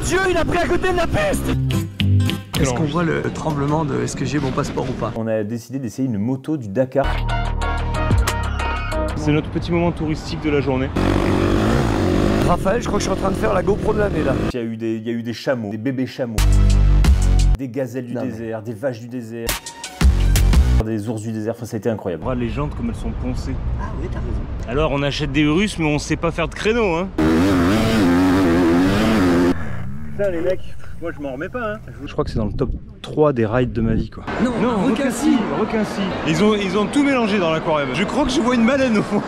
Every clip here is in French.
Dieu, il a pris à côté de la piste. Est-ce qu'on voit le tremblement de est-ce que j'ai mon passeport ou pas? On a décidé d'essayer une moto du Dakar. C'est notre petit moment touristique de la journée. Raphaël, je crois que je suis en train de faire la GoPro de l'année là. Il y a eu des chameaux, des bébés chameaux, des gazelles du désert, des vaches du désert, des ours du désert, enfin ça a été incroyable. Regarde les jantes comme elles sont poncées. Ah oui, t'as raison. Alors on achète des Urus mais on sait pas faire de créneau hein. Putain les mecs, moi je m'en remets pas hein. Je crois que c'est dans le top 3 des rides de ma vie quoi. Non, requin-ci. Ils ont tout mélangé dans l'aquarium. Je crois que je vois une baleine au fond.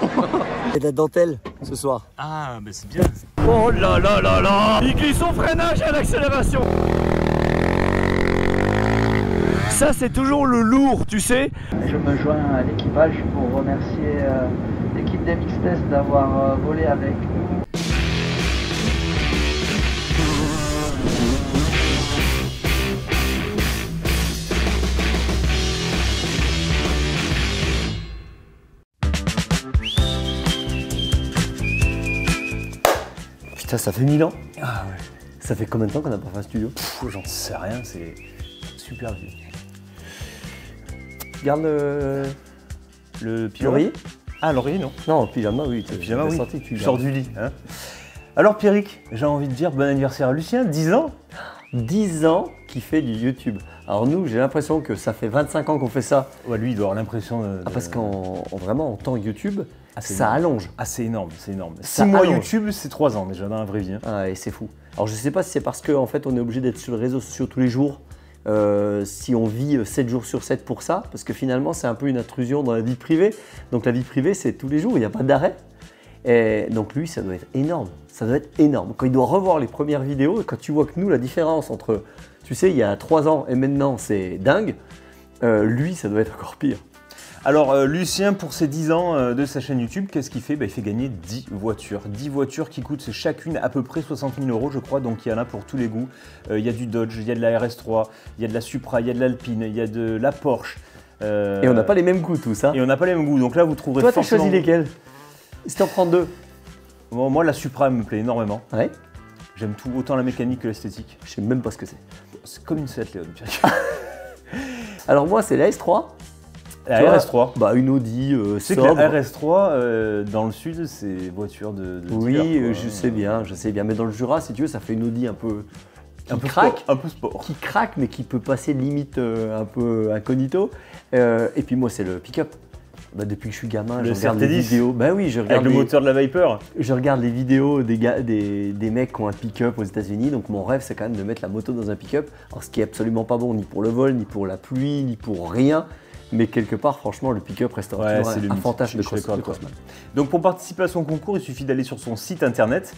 Et de la dentelle ce soir. Ah bah c'est bien. Oh là là là là. Il glisse son freinage à l'accélération. Ça c'est toujours le lourd, tu sais. Je me joins à l'équipage pour remercier l'équipe d'MX Test d'avoir volé avec nous. Putain, ça fait 1000 ans. Ah ouais. Ça fait combien de temps qu'on n'a pas fait un studio? J'en sais rien, c'est super vieux. Regarde Le l'oreiller. Ah l'oreiller non. Non, le pyjama, oui. Le pyjama oui. Sorti, tu sors du lit. Hein. Alors Pierrick, j'ai envie de dire bon anniversaire à Lucien, 10 ans. 10 ans qu'il fait du YouTube. Alors nous, j'ai l'impression que ça fait 25 ans qu'on fait ça. Ouais, lui il doit avoir l'impression de... Ah, parce vraiment en temps YouTube, c'est ça énorme. allonge. Ah c'est énorme, c'est énorme. Ça 6 mois allonge. YouTube, c'est 3 ans déjà dans la vraie vie. Hein. Ah, et c'est fou. Alors je sais pas si c'est parce qu'en fait on est obligé d'être sur les réseaux sociaux tous les jours, si on vit 7 jours sur 7 pour ça, parce que finalement c'est un peu une intrusion dans la vie privée. Donc la vie privée c'est tous les jours, il n'y a pas d'arrêt. Et donc lui ça doit être énorme, ça doit être énorme. Quand il doit revoir les premières vidéos, et quand tu vois que nous la différence entre, tu sais, il y a 3 ans et maintenant c'est dingue, lui ça doit être encore pire. Alors Lucien, pour ses 10 ans de sa chaîne YouTube, qu'est-ce qu'il fait? Il fait gagner 10 voitures. 10 voitures qui coûtent chacune à peu près 60 000 € je crois, donc il y en a pour tous les goûts. Il y a du Dodge, il y a de la RS3, il y a de la Supra, il y a de l'Alpine, il y a de la Porsche. Et on n'a pas les mêmes goûts tous, hein. Et on n'a pas les mêmes goûts, donc là vous trouverez Toi t'as forcément... choisi lesquels? Si t'en prends 2. Bon, moi la Supra me plaît énormément. Ouais. J'aime tout, autant la mécanique que l'esthétique. Je sais même pas ce que c'est. C'est comme une Seat Leon. Alors moi c'est la S3. La Tu vois, RS3. Bah une Audi C'est que sobre. la RS3, dans le sud, c'est voiture de Oui, dealer, quoi. je sais bien. Mais dans le Jura, si tu veux, ça fait une Audi un peu qui Un peu craque, sport, un peu sport. qui craque, mais qui peut passer limite un peu incognito. Et puis moi, c'est le pick-up. Bah, depuis que je suis gamin, Le je regarde les CRT10. vidéos. Bah oui, je Avec regarde, le moteur de la Viper. je regarde les vidéos des mecs qui ont un pick-up aux États-Unis. Donc mon rêve, c'est quand même de mettre la moto dans un pick-up. Alors ce qui est absolument pas bon, ni pour le vol, ni pour la pluie, ni pour rien. Mais quelque part, franchement, le pick-up restera Ouais, toujours c'est le un mythe. fantasme Je suis d'accord avec toi. Crossman. Donc pour participer à son concours, il suffit d'aller sur son site internet,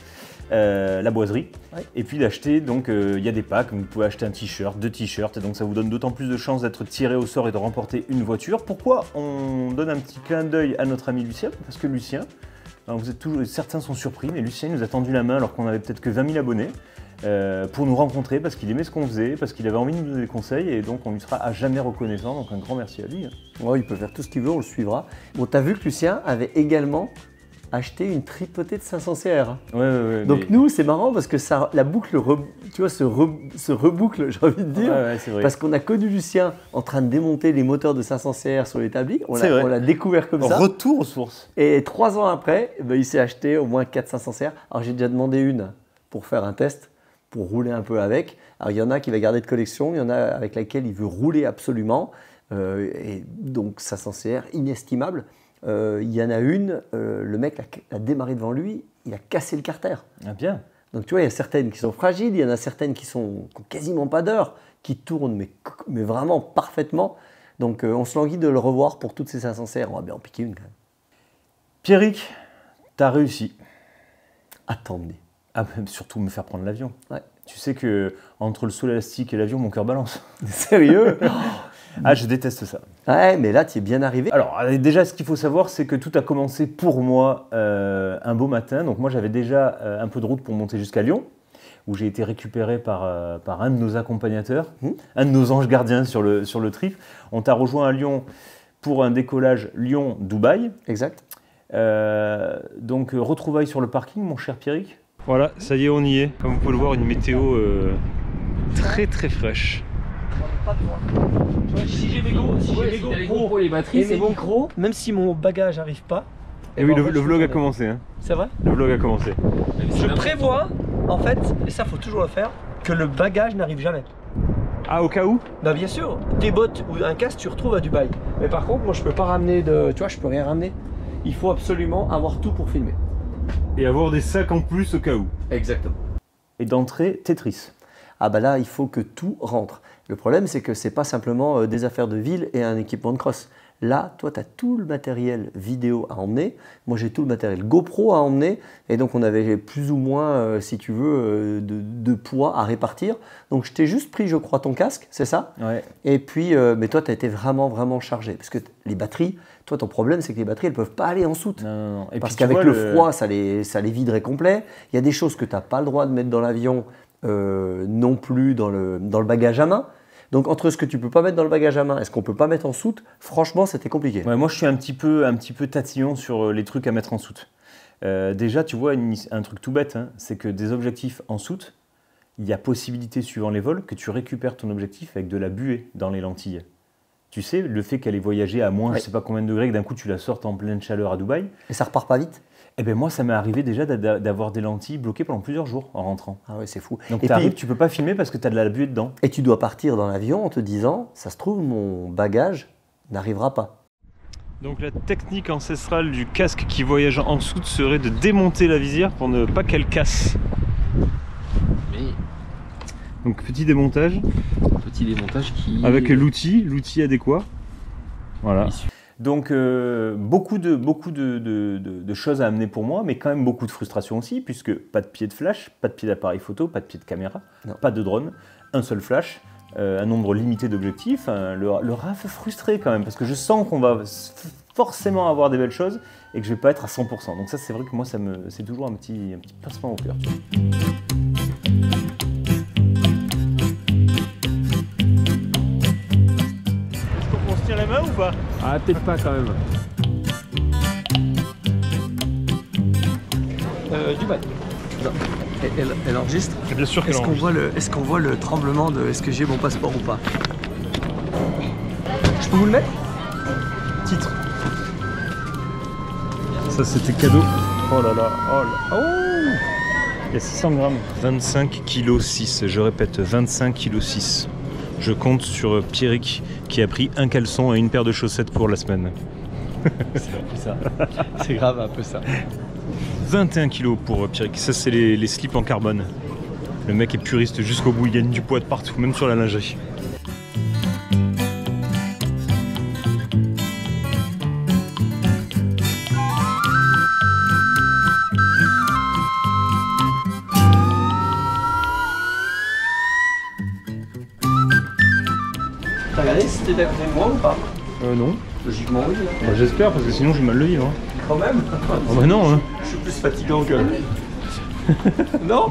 La Boiserie, Ouais. et puis d'acheter, donc il y a des packs, vous pouvez acheter un t-shirt, 2 t-shirts, et donc ça vous donne d'autant plus de chances d'être tiré au sort et de remporter une voiture. Pourquoi on donne un petit clin d'œil à notre ami Lucien? Parce que Lucien, alors vous êtes toujours, certains sont surpris, mais Lucien nous a tendu la main alors qu'on avait peut-être que 20 000 abonnés. Pour nous rencontrer, parce qu'il aimait ce qu'on faisait, parce qu'il avait envie de nous donner des conseils, et donc on lui sera à jamais reconnaissant, donc un grand merci à lui. Hein. Ouais, il peut faire tout ce qu'il veut, on le suivra. Bon, t'as vu que Lucien avait également acheté une tripotée de 500 CR. Ouais, Donc nous, c'est marrant parce que ça, la boucle, tu vois, se reboucle, j'ai envie de dire. Ouais, c'est vrai. Parce qu'on a connu Lucien en train de démonter les moteurs de 500 CR sur l'établi. On C'est vrai. l'a découvert comme ça. Retour aux sources. Et 3 ans après, ben, il s'est acheté au moins 400-500 CR. Alors j'ai déjà demandé une pour faire un test, pour rouler un peu avec. Alors il y en a qui va garder de collection, il y en a avec laquelle il veut rouler absolument. Et donc 500 CR, inestimable. Il y en a une, le mec a démarré devant lui, il a cassé le carter. Ah bien. Donc tu vois, il y a certaines qui sont fragiles, il y en a certaines qui n'ont quasiment pas d'heure, qui tournent mais vraiment parfaitement. Donc on se languit de le revoir pour toutes ces 500 CR. On va bien en piquer une quand même. Pierrick, t'as réussi. Attendez. Ah, surtout me faire prendre l'avion. Ouais. Tu sais que entre le saut élastique et l'avion, mon cœur balance. Sérieux? Ah, je déteste ça. Ouais, mais là, tu es bien arrivé. Alors, déjà, ce qu'il faut savoir, c'est que tout a commencé pour moi un beau matin. Donc, moi, j'avais déjà un peu de route pour monter jusqu'à Lyon, où j'ai été récupéré par un de nos accompagnateurs, un de nos anges gardiens sur le trip. On t'a rejoint à Lyon pour un décollage Lyon-Dubaï. Exact. Donc, retrouvailles sur le parking, mon cher Pierrick. Voilà, ça y est, on y est. Comme vous pouvez le voir, une météo très très fraîche. Si j'ai mes GoPro, les batteries, c'est bon. Micros, même si mon bagage n'arrive pas. Et oui, le vlog a commencé. Hein. C'est vrai? Le vlog a commencé. Je prévois, en fait, et ça faut toujours le faire, que le bagage n'arrive jamais. Ah, au cas où? Bah bien sûr, tes bottes ou un casque tu retrouves à Dubaï. Mais par contre, moi je peux pas ramener de... Tu vois, je peux rien ramener. Il faut absolument avoir tout pour filmer. Et avoir des sacs en plus au cas où. Exactement. Et d'entrée, Tetris. Ah bah là, il faut que tout rentre. Le problème, c'est que c'est pas simplement des affaires de ville et un équipement de cross. Là, toi, tu as tout le matériel vidéo à emmener. Moi, j'ai tout le matériel GoPro à emmener. Et donc, on avait plus ou moins, si tu veux, de poids à répartir. Donc, je t'ai juste pris, je crois, ton casque, c'est ça? Ouais. Et puis, mais toi, tu as été vraiment chargé. Parce que les batteries, toi, ton problème, c'est que les batteries, elles ne peuvent pas aller en soute. Non. Et parce puis, qu'avec le froid, ça les viderait complet. Il y a des choses que tu n'as pas le droit de mettre dans l'avion, non plus dans le bagage à main. Donc entre ce que tu peux pas mettre dans le bagage à main et ce qu'on peut pas mettre en soute, franchement c'était compliqué. Ouais, moi je suis un petit peu tatillon sur les trucs à mettre en soute. Déjà tu vois un truc tout bête, hein, c'est que des objectifs en soute, il y a possibilité suivant les vols que tu récupères ton objectif avec de la buée dans les lentilles. Tu sais, le fait qu'elle ait voyagé à moins je sais pas combien de degrés, que d'un coup tu la sortes en pleine chaleur à Dubaï. Et ça repart pas vite? Eh bien moi ça m'est arrivé déjà d'avoir des lentilles bloquées pendant plusieurs jours en rentrant. Ah ouais, c'est fou. Donc tu arrives, tu peux pas filmer parce que tu as de la buée dedans. Et tu dois partir dans l'avion en te disant, ça se trouve mon bagage n'arrivera pas. Donc la technique ancestrale du casque qui voyage en soute serait de démonter la visière pour ne pas qu'elle casse. Oui. Donc petit démontage. Petit démontage qui... Avec l'outil adéquat. Voilà. Donc beaucoup de choses à amener pour moi, mais quand même beaucoup de frustration aussi, puisque pas de pied de flash, pas de pied d'appareil photo, pas de pied de caméra, pas de drone, un seul flash, un nombre limité d'objectifs, le RAF frustré quand même, parce que je sens qu'on va forcément avoir des belles choses et que je vais pas être à 100%. Donc ça c'est vrai que moi c'est toujours un petit pincement au cœur. On se tient la main ou pas? Ah, peut-être pas quand même. Dubaï. Elle enregistre. Bien sûr qu'elle Est-ce qu'on voit le tremblement de est-ce que j'ai mon passeport ou pas? Je peux vous le mettre? Titre. Ça c'était cadeau. Oh là là, oh. Il y a 600 grammes. 25 kg 6, je répète 25 kg 6. Je compte sur Pierrick qui a pris un caleçon et une paire de chaussettes pour la semaine. C'est un peu ça. C'est grave un peu ça. 21 kg pour Pierrick, ça c'est les slips en carbone. Le mec est puriste jusqu'au bout, il gagne du poids de partout, même sur la lingerie. T'as regardé si t'étais à côté de moi ou pas? Non. Logiquement oui. Là. Bah, j'espère parce que sinon j'ai mal le vivre. Quand même. Oh bah non hein. Je suis plus fatigant que... Non.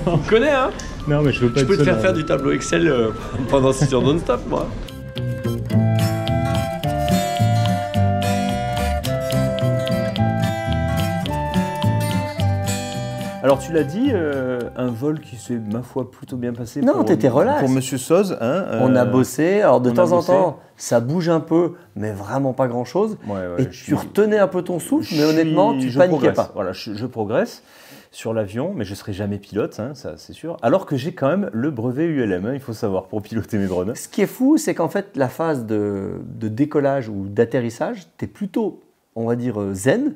On connaît hein. Non mais je veux pas Je peux te faire du tableau Excel pendant 6 heures non-stop moi. Alors tu l'as dit, un vol qui s'est ma foi plutôt bien passé. Non, t'étais relax. Pour Monsieur Soz. Hein, on a bossé, alors de temps en temps, ça bouge un peu, mais vraiment pas grand chose. Et tu retenais un peu ton souffle, mais honnêtement, tu paniquais pas. Voilà, je progresse sur l'avion, mais je ne serai jamais pilote, hein, ça c'est sûr. Alors que j'ai quand même le brevet ULM, hein, il faut savoir, pour piloter mes drones. Ce qui est fou, c'est qu'en fait, la phase de décollage ou d'atterrissage, t'es plutôt, on va dire, zen.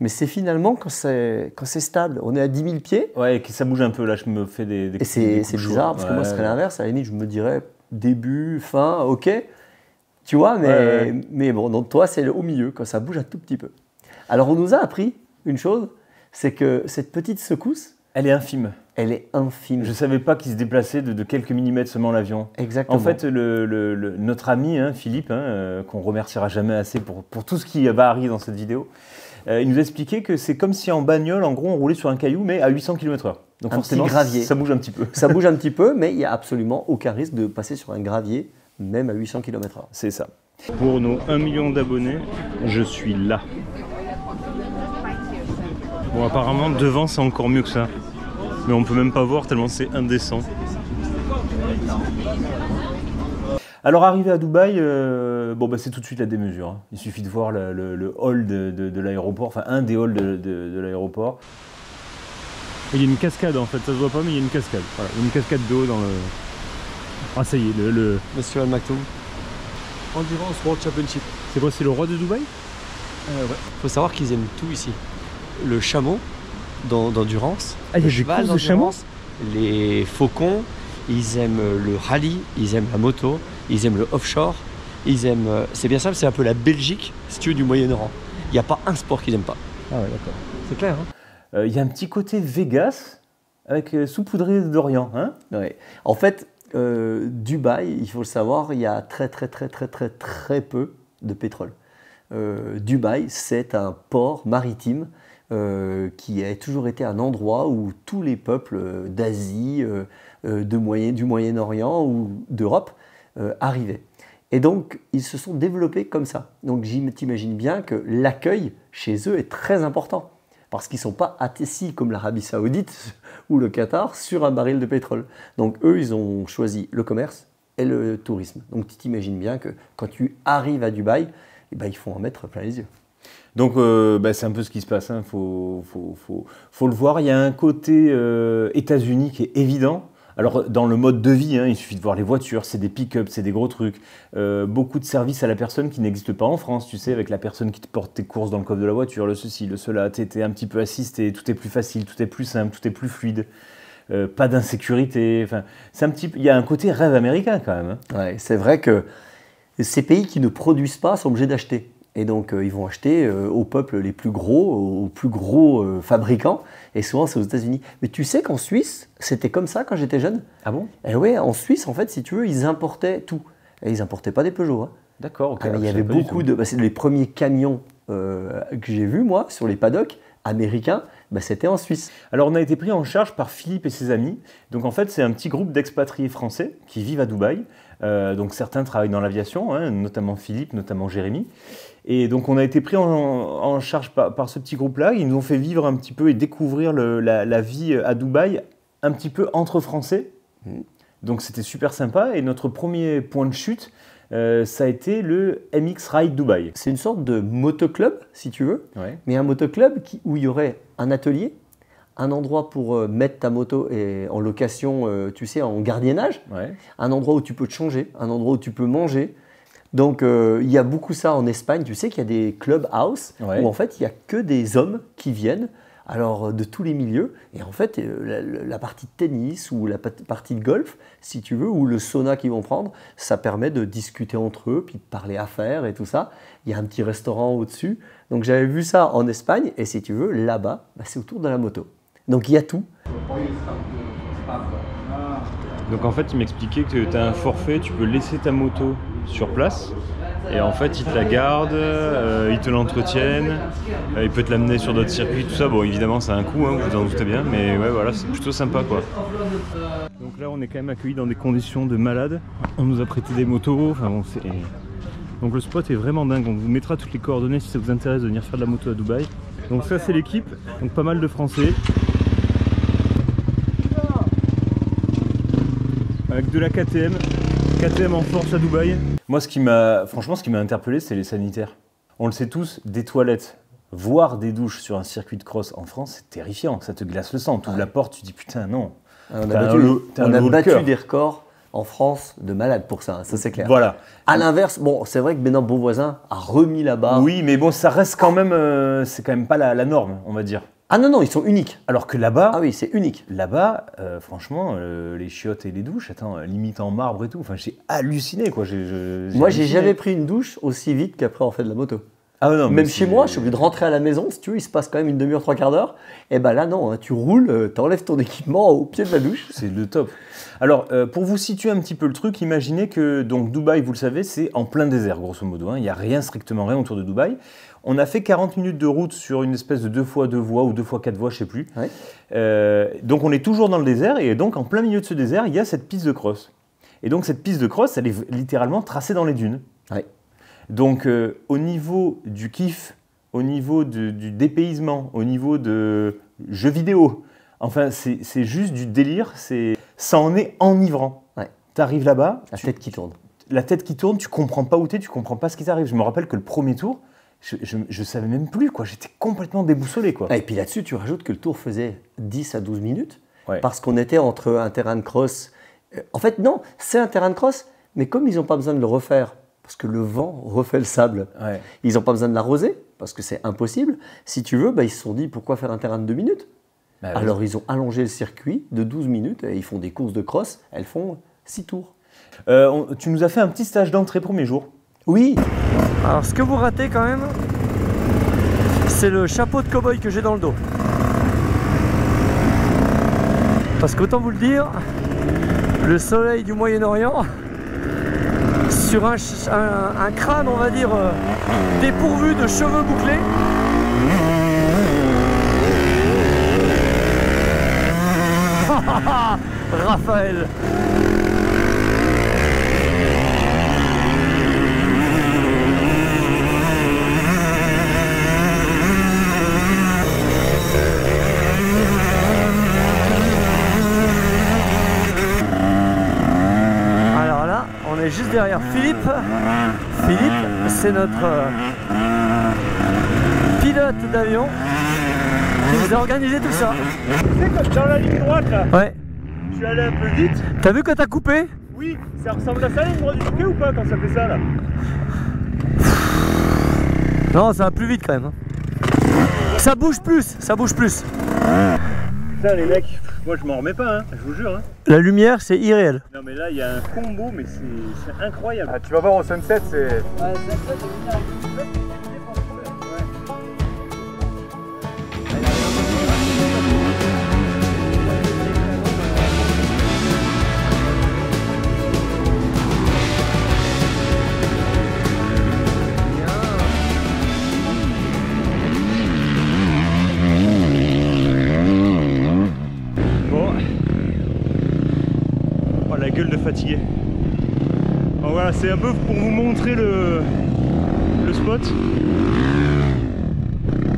Mais c'est finalement quand c'est stable. On est à 10 000 pieds. Ouais, et que ça bouge un peu. Là, je me fais des et c'est bizarre parce que moi, ce serait l'inverse. À la limite, je me dirais début, fin, ok. Tu vois, mais bon, donc toi, c'est au milieu, quand ça bouge un tout petit peu. Alors, on nous a appris une chose, c'est que cette petite secousse, elle est infime. Elle est infime. Je ne savais pas qu'il se déplaçait de quelques millimètres seulement l'avion. Exactement. En fait, notre ami hein, Philippe, hein, qu'on remerciera jamais assez pour tout ce qui va arriver dans cette vidéo, il nous a expliqué que c'est comme si en bagnole, en gros, on roulait sur un caillou, mais à 800 km/h. Donc forcément, gravier. Ça bouge un petit peu. Ça bouge un petit peu, mais il n'y a absolument aucun risque de passer sur un gravier, même à 800 km/h. C'est ça. Pour nos 1 million d'abonnés, je suis là. Bon, apparemment, devant, c'est encore mieux que ça. Mais on peut même pas voir tellement c'est indécent. Alors, arrivé à Dubaï, c'est tout de suite la démesure. Hein. Il suffit de voir le hall de l'aéroport, enfin un des halls de l'aéroport. Il y a une cascade en fait, ça se voit pas, mais il y a une cascade. Voilà, il y a une cascade d'eau dans le. Ah, ça y est, Monsieur Al Maktoum. Endurance World Championship. C'est quoi, c'est le roi de Dubaï? Ouais. Faut savoir qu'ils aiment tout ici. Le chameau d'endurance. Ah, il y a le des cheval courses de chameaux? d'endurance, les faucons, ils aiment le rallye, ils aiment la moto, ils aiment le offshore, ils aiment. C'est bien simple, c'est un peu la Belgique, si tu veux, du Moyen-Orient. Il n'y a pas un sport qu'ils n'aiment pas. Ah ouais, d'accord. C'est clair, hein? Il y a un petit côté Vegas avec saupoudré d'Orient, hein? Ouais. En fait, Dubaï, il faut le savoir, il y a très peu de pétrole. Dubaï, c'est un port maritime qui a toujours été un endroit où tous les peuples d'Asie, du Moyen-Orient ou d'Europe arrivaient. Et donc, ils se sont développés comme ça. Donc, t'imagines bien que l'accueil chez eux est très important. Parce qu'ils ne sont pas assis comme l'Arabie Saoudite ou le Qatar sur un baril de pétrole. Donc eux, ils ont choisi le commerce et le tourisme. Donc tu t'imagines bien que quand tu arrives à Dubaï, eh ben, il faut en mettre plein les yeux. Donc c'est un peu ce qui se passe, hein. Faut le voir. Il y a un côté États-Unis qui est évident. Alors dans le mode de vie, hein, il suffit de voir les voitures, c'est des pick-up, c'est des gros trucs. Beaucoup de services à la personne qui n'existent pas en France, tu sais, avec la personne qui te porte tes courses dans le coffre de la voiture, le ceci, le cela, t'es un petit peu assisté, tout est plus facile, tout est plus simple, tout est plus fluide. Pas d'insécurité, enfin, il y a un côté rêve américain quand même. Hein. Ouais, c'est vrai que ces pays qui ne produisent pas sont obligés d'acheter. Et donc, ils vont acheter aux peuples les plus gros, aux plus gros fabricants. Et souvent, c'est aux États-Unis. Mais tu sais qu'en Suisse, c'était comme ça quand j'étais jeune. Ah bon? Et ouais, en Suisse, en fait, si tu veux, ils importaient tout. Et ils importaient pas des Peugeot. Hein. D'accord. Okay, il y avait beaucoup de... c'est les premiers camions que j'ai vus, moi, sur les paddocks américains. C'était en Suisse. Alors, on a été pris en charge par Philippe et ses amis. Donc, en fait, c'est un petit groupe d'expatriés français qui vivent à Dubaï. Donc, certains travaillent dans l'aviation, hein, notamment Philippe, notamment Jérémy. Et donc, on a été pris en charge par ce petit groupe-là. Ils nous ont fait vivre un petit peu et découvrir la vie à Dubaï un petit peu entre Français. Donc, c'était super sympa. Et notre premier point de chute, ça a été le MX Ride Dubaï. C'est une sorte de motoclub, si tu veux. Ouais. Mais un motoclub où il y aurait un atelier, un endroit pour mettre ta moto en location, tu sais, en gardiennage. Ouais. Un endroit où tu peux te changer, un endroit où tu peux manger. Donc, il y a beaucoup ça en Espagne. Tu sais qu'il y a des clubhouse où en fait, il n'y a que des hommes qui viennent, alors de tous les milieux. Et en fait, la partie de tennis ou la partie de golf, si tu veux, ou le sauna qu'ils vont prendre, ça permet de discuter entre eux, puis de parler affaires et tout ça. Il y a un petit restaurant au-dessus. Donc, j'avais vu ça en Espagne. Et si tu veux, là-bas, c'est autour de la moto. Donc, il y a tout. Donc en fait, il m'expliquait que tu as un forfait, tu peux laisser ta moto sur place et en fait, ils te la gardent, ils te l'entretiennent, ils peuvent te l'amener sur d'autres circuits, tout ça. Bon, évidemment, ça a un coût, hein, vous en doutez bien, mais ouais, voilà, c'est plutôt sympa, quoi. Donc là, on est quand même accueillis dans des conditions de malade. On nous a prêté des motos, enfin bon, c'est... Donc le spot est vraiment dingue, on vous mettra toutes les coordonnées si ça vous intéresse de venir faire de la moto à Dubaï. Donc ça, c'est l'équipe, donc pas mal de Français. Avec de la KTM en force à Dubaï. Moi, franchement, ce qui m'a interpellé, c'est les sanitaires. On le sait tous, des toilettes, voire des douches sur un circuit de cross en France, c'est terrifiant, ça te glace le sang. Tu ouvres la porte, tu dis putain, non. On a battu des records en France de malades pour ça c'est clair. Voilà. À l'inverse, bon, c'est vrai que Bénin Beauvoisin a remis la barre. Oui, mais bon, ça reste quand même, c'est quand même pas la norme, on va dire. Ah non, ils sont uniques. Alors que là-bas, ah oui, c'est unique. Là-bas, franchement, les chiottes et les douches, limite en marbre et tout. Enfin, j'ai halluciné, quoi. Moi, j'ai jamais pris une douche aussi vite qu'après on fait de la moto. Ah non, même chez moi, je suis obligé de rentrer à la maison. Si tu veux, il se passe quand même une demi-heure, 3/4 d'heure. Et ben là, non, hein, tu roules, t'enlèves ton équipement au pied de la douche. C'est le top. Alors, pour vous situer un petit peu le truc, imaginez que donc Dubaï, vous le savez, c'est en plein désert, grosso modo. Il n'y a rien, strictement rien autour de Dubaï. On a fait 40 minutes de route sur une espèce de 2x2 voies ou 2x4 voies, je ne sais plus. Ouais. Donc on est toujours dans le désert et donc en plein milieu de ce désert, il y a cette piste de cross. Et donc cette piste de cross, elle est littéralement tracée dans les dunes. Ouais. Donc au niveau du kiff au niveau du dépaysement, au niveau de jeux vidéo. Enfin, c'est juste du délire, ça en est enivrant. Ouais. Tu arrives là-bas, tête qui tourne. La tête qui tourne, tu comprends pas où t'es, tu comprends pas ce qui t'arrive. Je me rappelle que le premier tour, je savais même plus, quoi. J'étais complètement déboussolé, quoi. Et puis là-dessus, tu rajoutes que le tour faisait 10 à 12 minutes, Ouais. parce qu'on était entre un terrain de cross. En fait, non, c'est un terrain de cross, mais comme ils n'ont pas besoin de le refaire, parce que le vent refait le sable, Ouais. ils n'ont pas besoin de l'arroser, parce que c'est impossible. Si tu veux, ils se sont dit, pourquoi faire un terrain de 2 minutes? Bah, ouais. Alors, ils ont allongé le circuit de 12 minutes, et ils font des courses de cross, elles font 6 tours. Tu nous as fait un petit stage d'entrée premier jour. Oui, Alors ce que vous ratez quand même, c'est le chapeau de cow-boy que j'ai dans le dos. Parce qu'autant vous le dire, le soleil du Moyen-Orient, sur un crâne, on va dire, dépourvu de cheveux bouclés, Raphaël. Alors là, on est juste derrière Philippe. Philippe, c'est notre pilote d'avion qui nous a organisé tout ça. Tu sais, comme dans la ligne droite là, Ouais. je suis allé un peu vite. T'as vu quand t'as coupé? Oui, ça ressemble à ça la ligne droite du bouquet ou pas quand ça fait ça là? Non, ça va plus vite quand même. Ça bouge plus, ça bouge plus. Putain les mecs, moi je m'en remets pas, hein, je vous jure. Hein. La lumière, c'est irréel. Non mais là il y a un combo, mais c'est incroyable. Ah, tu vas voir au sunset, c'est... Bon. Oh la gueule de fatigué. Bon, voilà, c'est un peu pour vous montrer le spot.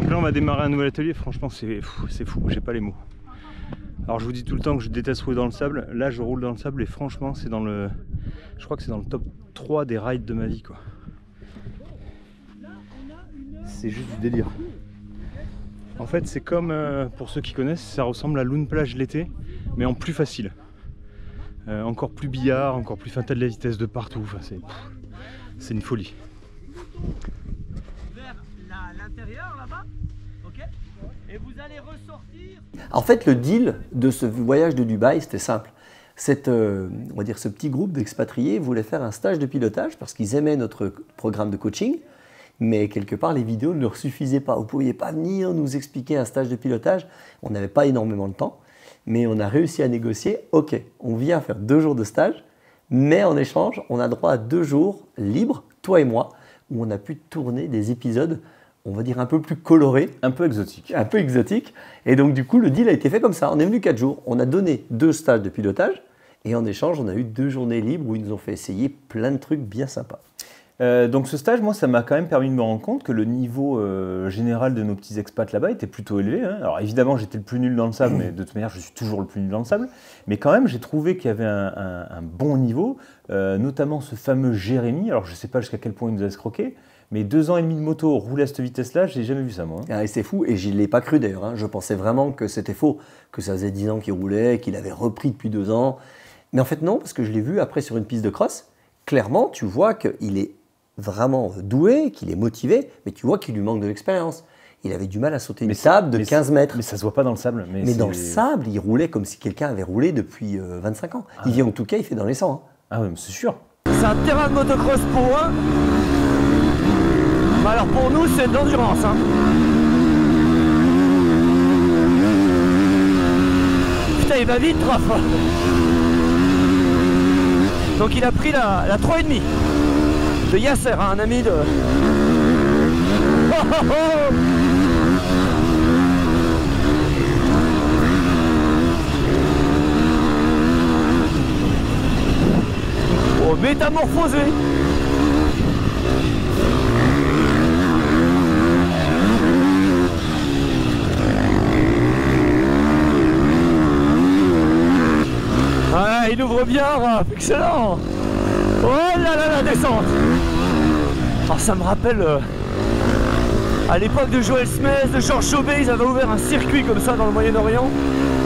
Là on va démarrer un nouvel atelier, franchement c'est fou, j'ai pas les mots. Alors je vous dis tout le temps que je déteste rouler dans le sable, là je roule dans le sable et franchement c'est dans le... Je crois que c'est dans le top 3 des rides de ma vie quoi. C'est juste du délire. En fait c'est comme, pour ceux qui connaissent, ça ressemble à Loon Plage l'été, mais en plus facile. Encore plus billard, encore plus fin, t'as de la vitesse de partout, enfin, c'est une folie. Vers l'intérieur là-bas, ok? Et vous allez ressortir. en fait, le deal de ce voyage de Dubaï, c'était simple. On va dire, ce petit groupe d'expatriés voulait faire un stage de pilotage parce qu'ils aimaient notre programme de coaching, mais quelque part, les vidéos ne leur suffisaient pas. Vous ne pourriez pas venir nous expliquer un stage de pilotage. On n'avait pas énormément de temps, mais on a réussi à négocier. Ok, on vient faire 2 jours de stage, mais en échange, on a droit à 2 jours libres, toi et moi, où on a pu tourner des épisodes, on va dire, un peu plus colorés, Un peu exotique. un peu exotique. Et donc, du coup, le deal a été fait comme ça. On est venu 4 jours, on a donné 2 stages de pilotage, et en échange, on a eu 2 journées libres où ils nous ont fait essayer plein de trucs bien sympas. Donc ce stage, moi, ça m'a quand même permis de me rendre compte que le niveau général de nos petits expats là-bas était plutôt élevé. Hein. Alors évidemment, j'étais le plus nul dans le sable, mais de toute manière, je suis toujours le plus nul dans le sable. Mais quand même, j'ai trouvé qu'il y avait un bon niveau, notamment ce fameux Jérémy. Alors je ne sais pas jusqu'à quel point il nous a escroqué, mais 2 ans et demi de moto, rouler à cette vitesse-là, je n'ai jamais vu ça, moi. Hein. Ah, et c'est fou, et je ne l'ai pas cru d'ailleurs. Hein. Je pensais vraiment que c'était faux, que ça faisait 10 ans qu'il roulait, qu'il avait repris depuis 2 ans. Mais en fait, non, parce que je l'ai vu après sur une piste de cross. Clairement, tu vois qu'il est vraiment doué, qu'il est motivé, mais tu vois qu'il lui manque de l'expérience. Il avait du mal à sauter une table de 15 mètres. Mais ça se voit pas dans le sable. Mais dans le sable, il roulait comme si quelqu'un avait roulé depuis 25 ans. Il vient en tout cas, il fait dans les 100. Hein. Ah oui, mais c'est sûr. C'est un terrain de motocross pour eux. Mais alors pour nous, c'est de l'endurance. Hein. Putain, il va vite, Raph. Donc il a pris la 3,5 de Yasser, hein, un ami de... Oh, oh, oh. Oh, métamorphosé. il ouvre bien, Raph, excellent. Oh là là, la descente. Alors ça me rappelle, à l'époque de Joël Smith, de Georges Chauvet, ils avaient ouvert un circuit comme ça dans le Moyen-Orient,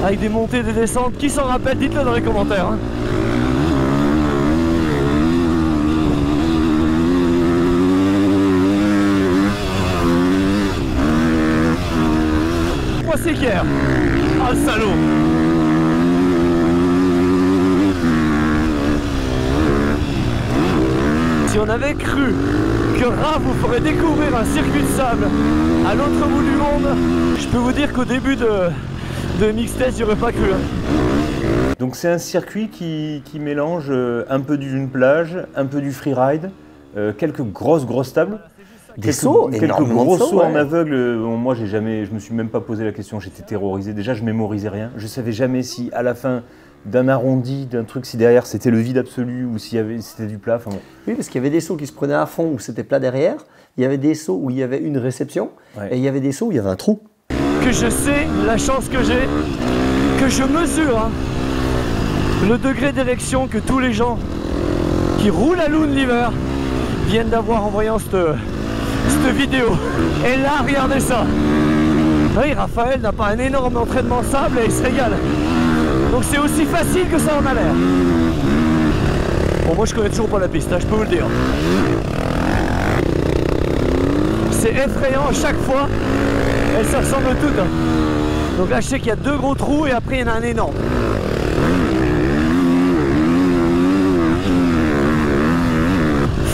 avec des montées, des descentes. Qui s'en rappelle, dites-le dans les commentaires. Hein. Séquière. Ah le salaud. Si on avait cru que Raph vous ferait découvrir un circuit de sable à l'autre bout du monde, je peux vous dire qu'au début de Mixtest, j'y aurais pas cru. Donc c'est un circuit qui mélange un peu du dune plage, un peu du freeride, quelques grosses tables. Des sauts, quelques gros sauts en aveugle. Bon, moi, je me suis même pas posé la question. J'étais terrorisé. Déjà, je mémorisais rien. Je savais jamais si, à la fin d'un arrondi, d'un truc, si derrière c'était le vide absolu ou si c'était du plat. Enfin, bon. Oui, parce qu'il y avait des sauts qui se prenaient à fond où c'était plat derrière. Il y avait des sauts où il y avait une réception. Ouais. Et il y avait des sauts où il y avait un trou. Que je sais la chance que j'ai, que je mesure hein, le degré d'érection que tous les gens qui roulent à Loon l'hiver viennent d'avoir en voyant cette vidéo. Et là, regardez ça. Oui, Raphaël n'a pas un énorme entraînement sable et il se régale. Donc c'est aussi facile que ça en a l'air. Bon, moi je connais toujours pas la piste, hein, je peux vous le dire. C'est effrayant à chaque fois. Elles se ressemblent toutes. Hein. Donc là, je sais qu'il y a 2 gros trous et après il y en a un énorme.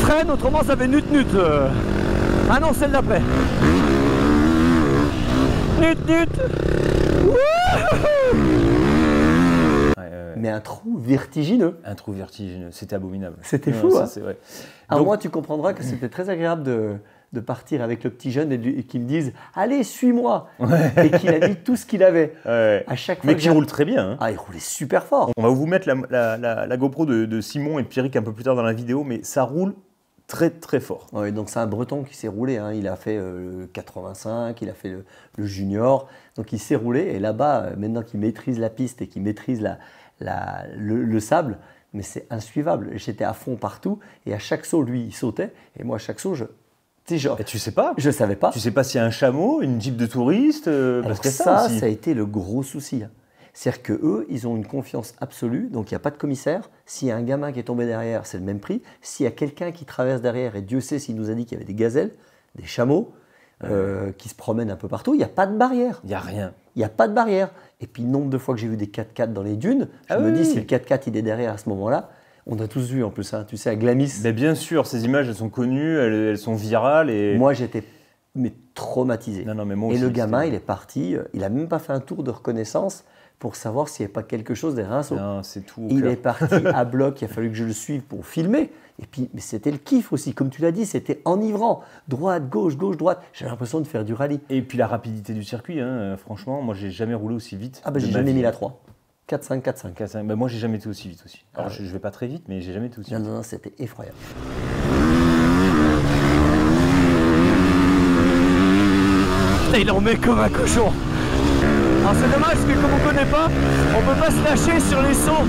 Freine, autrement ça fait nut-nut. Ah non, celle d'après. Nut-nut. Mais un trou vertigineux. Un trou vertigineux, c'était abominable. C'était fou, hein. C'est vrai. Alors moi, tu comprendras que c'était très agréable de partir avec le petit jeune et qu'il me dise « Allez, suis-moi » et qu'il a mis tout ce qu'il avait. Ouais. À chaque fois. Mais qui roule très bien. Hein. Ah, il roulait super fort. On va vous mettre la GoPro de Simon et de Pierrick un peu plus tard dans la vidéo, mais ça roule très fort. Oui, donc c'est un Breton qui s'est roulé, hein. Il a fait 85, il a fait le junior, donc il s'est roulé et là-bas, maintenant qu'il maîtrise la piste et qu'il maîtrise le sable, mais c'est insuivable. J'étais à fond partout et à chaque saut, lui, il sautait et moi, à chaque saut, et tu sais pas. Je savais pas. Tu sais pas s'il y a un chameau, une jeep de touristes. Parce que ça a été le gros souci. Hein. C'est-à-dire qu'eux, ils ont une confiance absolue, donc il n'y a pas de commissaire. S'il y a un gamin qui est tombé derrière, c'est le même prix. S'il y a quelqu'un qui traverse derrière, et Dieu sait s'il nous a dit qu'il y avait des gazelles, des chameaux, qui se promènent un peu partout, il n'y a pas de barrière. Il n'y a rien. Il n'y a pas de barrière. Et puis, nombre de fois que j'ai vu des 4x4 dans les dunes, je me dis, si le 4x4 il est derrière à ce moment-là, on a tous vu en plus, hein, tu sais, à Glamis. Mais bien sûr, ces images, elles sont connues, elles sont virales. Et... Moi, j'étais traumatisé. Non, mais moi et aussi, le gamin, il est parti, il n'a même pas fait un tour de reconnaissance pour savoir s'il n'y avait pas quelque chose derrière un saut. Non, c'est tout. Il est parti à bloc, il a fallu que je le suive pour filmer. Et puis, mais c'était le kiff aussi, comme tu l'as dit, c'était enivrant. Droite, gauche, droite. J'avais l'impression de faire du rallye. Et puis la rapidité du circuit, hein, franchement, moi j'ai jamais roulé aussi vite. Ah bah j'ai jamais mis la 3. 4-5, 4-5. 4-5. Bah, moi j'ai jamais été aussi vite aussi. Alors je vais pas très vite, mais j'ai jamais été aussi vite. Non, c'était effroyable. Il en met comme un cochon. Alors c'est dommage parce que comme on connaît pas, on peut pas se lâcher sur les sauts.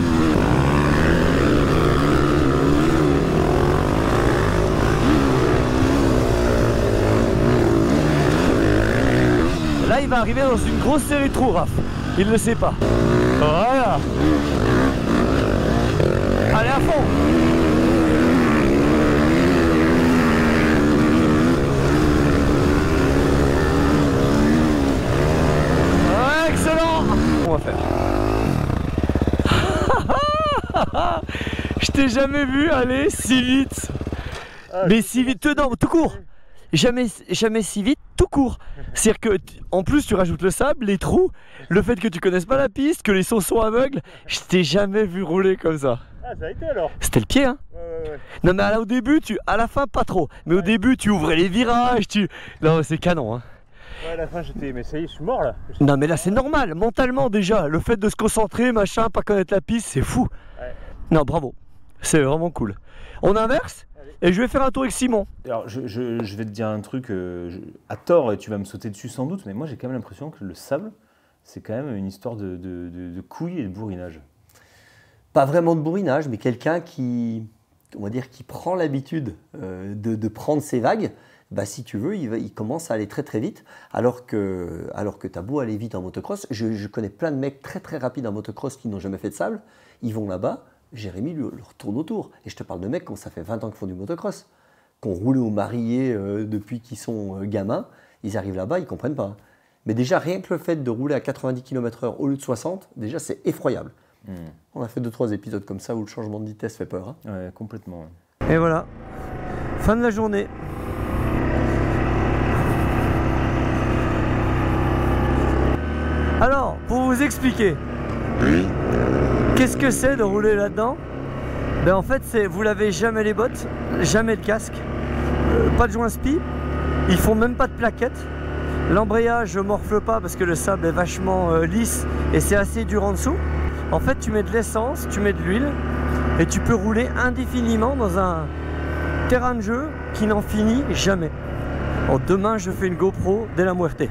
Là il va arriver dans une grosse série de trous, Raph. Il ne le sait pas. Voilà. Allez à fond. On va faire. Je t'ai jamais vu aller si vite. Mais si vite, non, tout court. Jamais si vite, tout court. C'est-à-dire que, en plus, tu rajoutes le sable, les trous, le fait que tu connaisses pas la piste, que les sauts sont aveugles. Je t'ai jamais vu rouler comme ça. Ah, ça a été alors. C'était le pied, hein. Ouais. Non, mais au début, à la fin, pas trop. Mais au début, tu ouvrais les virages, Non, c'est canon, hein. Ouais, à la fin j'étais, mais ça y est, je suis mort là. Non mais là c'est normal, mentalement déjà, le fait de se concentrer, machin, pas connaître la piste, c'est fou. Ouais. Non, bravo, c'est vraiment cool. On inverse. Allez. Et je vais faire un tour avec Simon. Alors je vais te dire un truc à tort et tu vas me sauter dessus sans doute, mais moi j'ai quand même l'impression que le sable, c'est quand même une histoire de couilles et de bourrinage. pas vraiment de bourrinage, mais quelqu'un qui, on va dire, qui prend l'habitude de prendre ses vagues, bah, si tu veux, il commence à aller très très vite, alors que tu as beau aller vite en motocross. Je connais plein de mecs très très rapides en motocross qui n'ont jamais fait de sable. Ils vont là-bas, Jérémy leur tourne autour. Et je te parle de mecs quand ça fait 20 ans qu'ils font du motocross, qui ont roulé au Marié depuis qu'ils sont gamins. Ils arrivent là-bas, ils ne comprennent pas. Mais déjà, rien que le fait de rouler à 90 km/h au lieu de 60, déjà c'est effroyable. On a fait 2-3 épisodes comme ça où le changement de vitesse fait peur. Hein. Ouais, complètement. Ouais. Et voilà, fin de la journée. Alors, pour vous expliquer, qu'est-ce que c'est de rouler là-dedans? Ben en fait, vous lavez jamais les bottes, jamais le casque, pas de joint spi, ils font même pas de plaquettes. L'embrayage morfle pas parce que le sable est vachement lisse et c'est assez dur en dessous. En fait, tu mets de l'essence, tu mets de l'huile et tu peux rouler indéfiniment dans un terrain de jeu qui n'en finit jamais. Alors, demain, je fais une GoPro de la Muerte.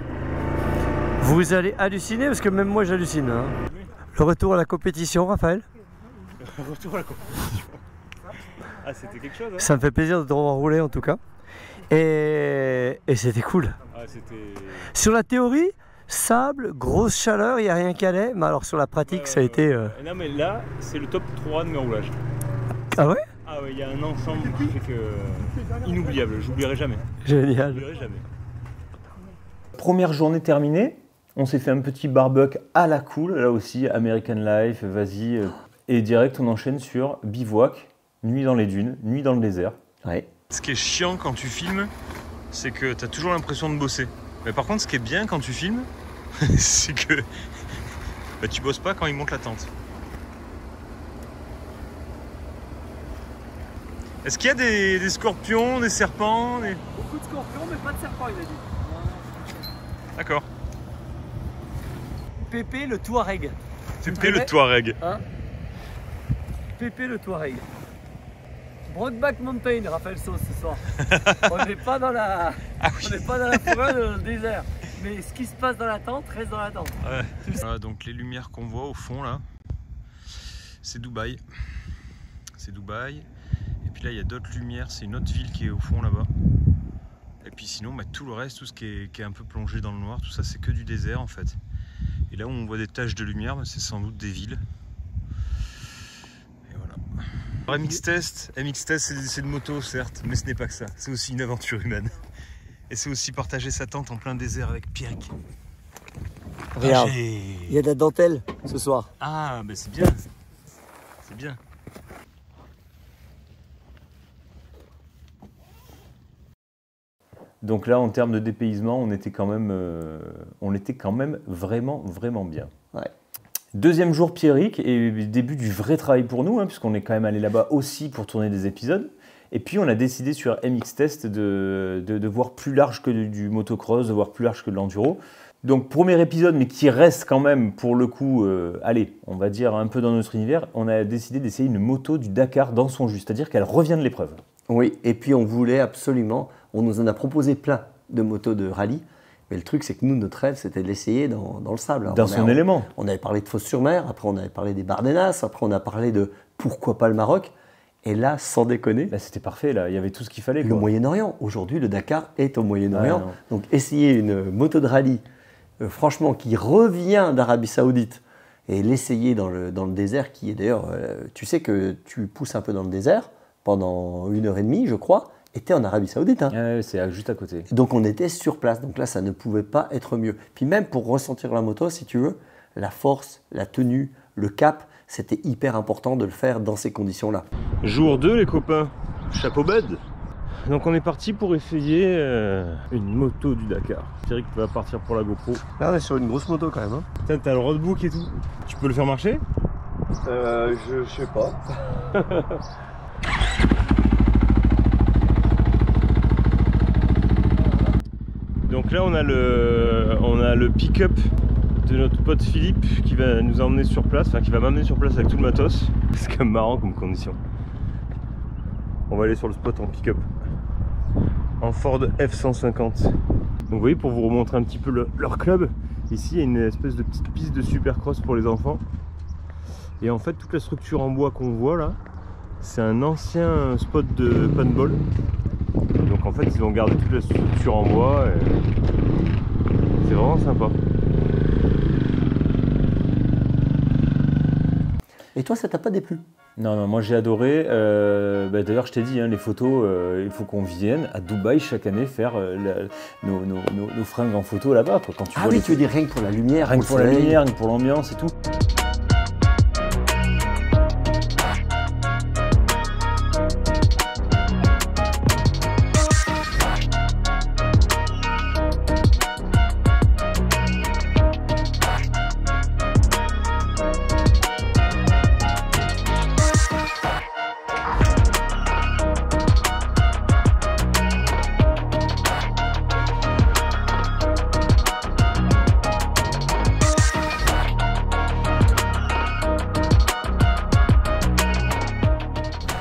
Vous allez halluciner parce que même moi j'hallucine. Hein. Le retour à la compétition, Raphaël. Le retour à la compétition. Ah, c'était quelque chose. Hein. Ça me fait plaisir de te revoir rouler en tout cas. Et c'était cool. Ah, sur la théorie, sable, grosse chaleur, il n'y a rien qui allait. Mais alors sur la pratique, ça a été... Non mais là, c'est le top 3 de mes roulages. Ah ouais? Ah ouais, il y a un ensemble qui fait que... inoubliable, j'oublierai jamais. Génial. J'oublierai jamais. Première journée terminée, on s'est fait un petit barbecue à la cool, là aussi, American Life, vas-y. Et direct, on enchaîne sur bivouac, nuit dans les dunes, nuit dans le désert. Ouais. Ce qui est chiant quand tu filmes, c'est que tu as toujours l'impression de bosser. Mais par contre, ce qui est bien quand tu filmes, c'est que bah, tu bosses pas quand ils montent la tente. Est-ce qu'il y a des scorpions, des serpents Beaucoup de scorpions, mais pas de serpents, il a dit. D'accord. Pépé le Touareg. Pépé le Touareg. Hein? Pépé le Touareg. Brokeback Mountain, Raphaël Sauce ce soir. On n'est pas dans la, on n'est pas dans la forêt, dans le désert. Mais ce qui se passe dans la tente reste dans la tente. Ouais. Voilà, donc les lumières qu'on voit au fond là, c'est Dubaï. C'est Dubaï. Et puis là il y a d'autres lumières, c'est une autre ville qui est au fond là-bas. Et puis sinon bah, tout le reste, tout ce qui est un peu plongé dans le noir, tout ça c'est que du désert en fait. Et là où on voit des taches de lumière, bah, c'est sans doute des villes. Et voilà. Alors, MX Test, c'est une moto certes, mais ce n'est pas que ça. C'est aussi une aventure humaine. Et c'est aussi partager sa tente en plein désert avec Pierrick. Regarde, il y a de la dentelle ce soir. Ah, bah c'est bien. C'est bien. Donc là, en termes de dépaysement, on était quand même vraiment bien. Ouais. Deuxième jour Pierrick et début du vrai travail pour nous, hein, puisqu'on est quand même allé là-bas aussi pour tourner des épisodes. Et puis on a décidé sur MX Test de voir plus large que du motocross, de voir plus large que de l'enduro. Donc premier épisode, mais qui reste quand même pour le coup, allez, on va dire un peu dans notre univers, on a décidé d'essayer une moto du Dakar dans son jus, c'est-à-dire qu'elle revient de l'épreuve. Oui, et puis on voulait absolument, on nous en a proposé plein de motos de rallye. Mais le truc, c'est que nous, notre rêve, c'était de l'essayer dans le sable. Alors, dans son élément. On avait parlé de Fos-sur-Mer, après on avait parlé des Bardenas, après on a parlé de pourquoi pas le Maroc. Et là, sans déconner, Là, c'était parfait, là. Il y avait tout ce qu'il fallait. le Quoi. Moyen-Orient. Aujourd'hui, le Dakar est au Moyen-Orient. Ouais, donc essayer une moto de rallye, franchement, qui revient d'Arabie Saoudite, et l'essayer dans le désert, qui est d'ailleurs, tu sais que tu pousses un peu dans le désert pendant 1h30, je crois, et tu es en Arabie Saoudite. Hein. Ouais, c'est juste à côté. Donc on était sur place, donc là ça ne pouvait pas être mieux. Puis même pour ressentir la moto, si tu veux, la force, la tenue, le cap, c'était hyper important de le faire dans ces conditions-là. Jour 2 les copains, chapeau bed. Donc on est parti pour essayer une moto du Dakar. Pierrick va partir pour la GoPro. Là on est sur une grosse moto quand même. Hein. Putain, t'as le roadbook et tout. Tu peux le faire marcher? Je sais pas. Donc là on a le pick-up de notre pote Philippe qui va nous emmener sur place, enfin qui va m'amener sur place avec tout le matos. C'est quand même marrant comme condition. On va aller sur le spot en pick-up, en Ford F-150. Donc vous voyez, pour vous remontrer un petit peu leur club, ici il y a une espèce de petite piste de supercross pour les enfants. Et en fait, toute la structure en bois qu'on voit là, c'est un ancien spot de paintball. Donc en fait, ils ont gardé toute la structure en bois. C'est vraiment sympa. Et toi, ça t'a pas déplu? Non, non, moi j'ai adoré. D'ailleurs, je t'ai dit, hein, les photos, il faut qu'on vienne à Dubaï chaque année faire nos fringues en photo là-bas. Quand tu Ah vois oui, les- tu veux dire rien que pour la lumière, rien que pour la soleil. lumière, rien que pour l'ambiance et tout.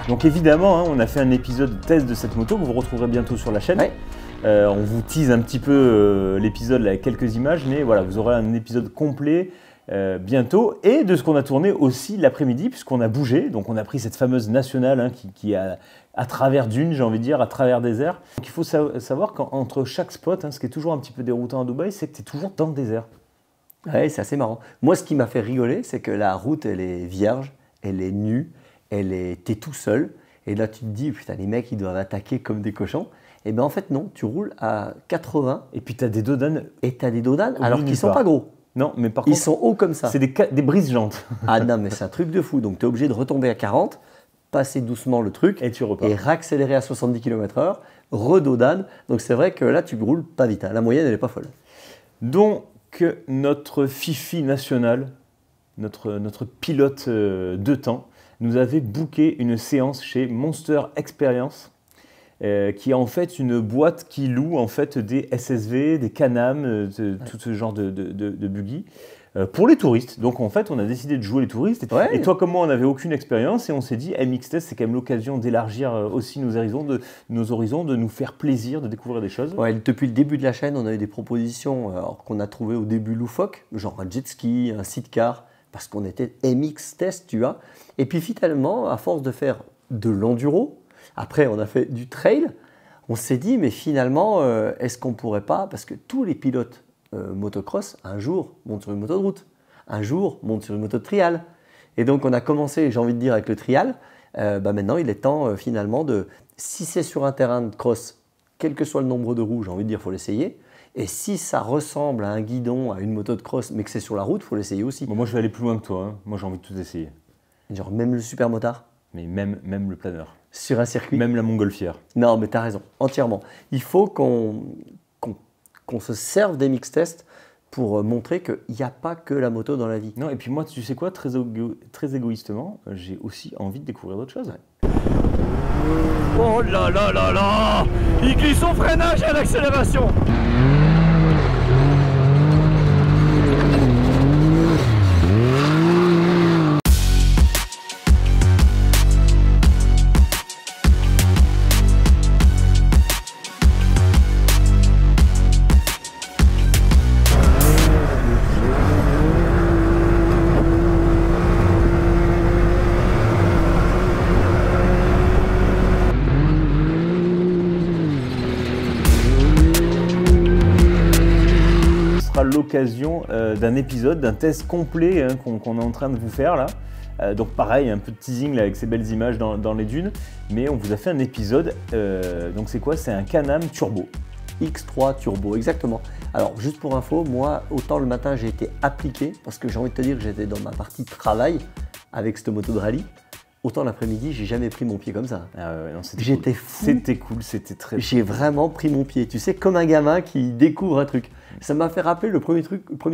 Donc évidemment, hein, on a fait un épisode test de cette moto que vous retrouverez bientôt sur la chaîne. Ouais. On vous tease un petit peu l'épisode avec quelques images, mais voilà, vous aurez un épisode complet bientôt. Et de ce qu'on a tourné aussi l'après-midi, puisqu'on a bougé. Donc on a pris cette fameuse nationale hein, qui est à travers dunes, j'ai envie de dire, à travers désert. Donc il faut savoir qu'entre chaque spot, hein, ce qui est toujours un petit peu déroutant à Dubaï, c'est que tu es toujours dans le désert. Ouais, c'est assez marrant. Moi, ce qui m'a fait rigoler, c'est que la route, elle est vierge, elle est nue, t'es tout seul. Et là, tu te dis, putain, les mecs, ils doivent attaquer comme des cochons. Et bien, en fait, non, tu roules à 80 Et puis tu as des dodanes. et tu as des dodanes, Au alors milieu qu'ils nulle sont part. pas gros. Non, mais par Ils contre, sont hauts comme ça. c'est des brises-jantes. Ah non, mais c'est un truc de fou. Donc, tu es obligé de retomber à 40, passer doucement le truc Et tu repars. et réaccélérer à 70 km/h, redodane. Donc, c'est vrai que là, tu roules pas vite. Hein. La moyenne, elle n'est pas folle. Donc, notre Fifi national, notre pilote de temps, nous avait booké une séance chez Monster Experience, qui est en fait une boîte qui loue en fait des SSV, des Can-Am, tout ce genre de buggy. Pour les touristes. Donc en fait, on a décidé de jouer les touristes. Ouais. Et toi comme moi, on n'avait aucune expérience et on s'est dit, MX-Test, c'est quand même l'occasion d'élargir aussi nos horizons, de nous faire plaisir, de découvrir des choses. Ouais, depuis le début de la chaîne, on a eu des propositions qu'on a trouvées au début loufoques, genre un jet ski, un sidecar, parce qu'on était MX Test, tu vois. Et puis finalement, à force de faire de l'enduro, après on a fait du trail, on s'est dit, mais finalement, est-ce qu'on pourrait pas, parce que tous les pilotes motocross, un jour, montent sur une moto de route, un jour, montent sur une moto de trial. Et donc on a commencé, j'ai envie de dire, avec le trial. Maintenant, il est temps finalement de, si c'est sur un terrain de cross, quel que soit le nombre de roues, j'ai envie de dire, il faut l'essayer. Et si ça ressemble à un guidon, à une moto de cross, mais que c'est sur la route, il faut l'essayer aussi. Bon, moi, je vais aller plus loin que toi. Hein. Moi, j'ai envie de tout essayer. Genre même le super motard, Mais même le planeur. sur un circuit. Même la montgolfière. Non, mais tu as raison, entièrement. Il faut qu'on se serve des mix tests pour montrer qu'il n'y a pas que la moto dans la vie. Non, et puis moi, tu sais quoi, très égoïstement, j'ai aussi envie de découvrir d'autres choses. Oh là là là là! Il glisse au freinage et à l'accélération! L'occasion d'un épisode, d'un test complet hein, qu'on est en train de vous faire là. Donc pareil, un peu de teasing là, avec ces belles images dans les dunes, mais on vous a fait un épisode, donc c'est quoi? C'est un Can-Am Turbo. X3 Turbo, exactement. Alors juste pour info, moi autant le matin j'ai été appliqué, parce que j'ai envie de te dire que j'étais dans ma partie travail avec cette moto de rallye, autant l'après-midi j'ai jamais pris mon pied comme ça. Ah ouais, non, c'était J'étais cool. fou. C'était cool, c'était très... J'ai vraiment pris mon pied, tu sais, comme un gamin qui découvre un truc. Ça m'a fait rappeler le premier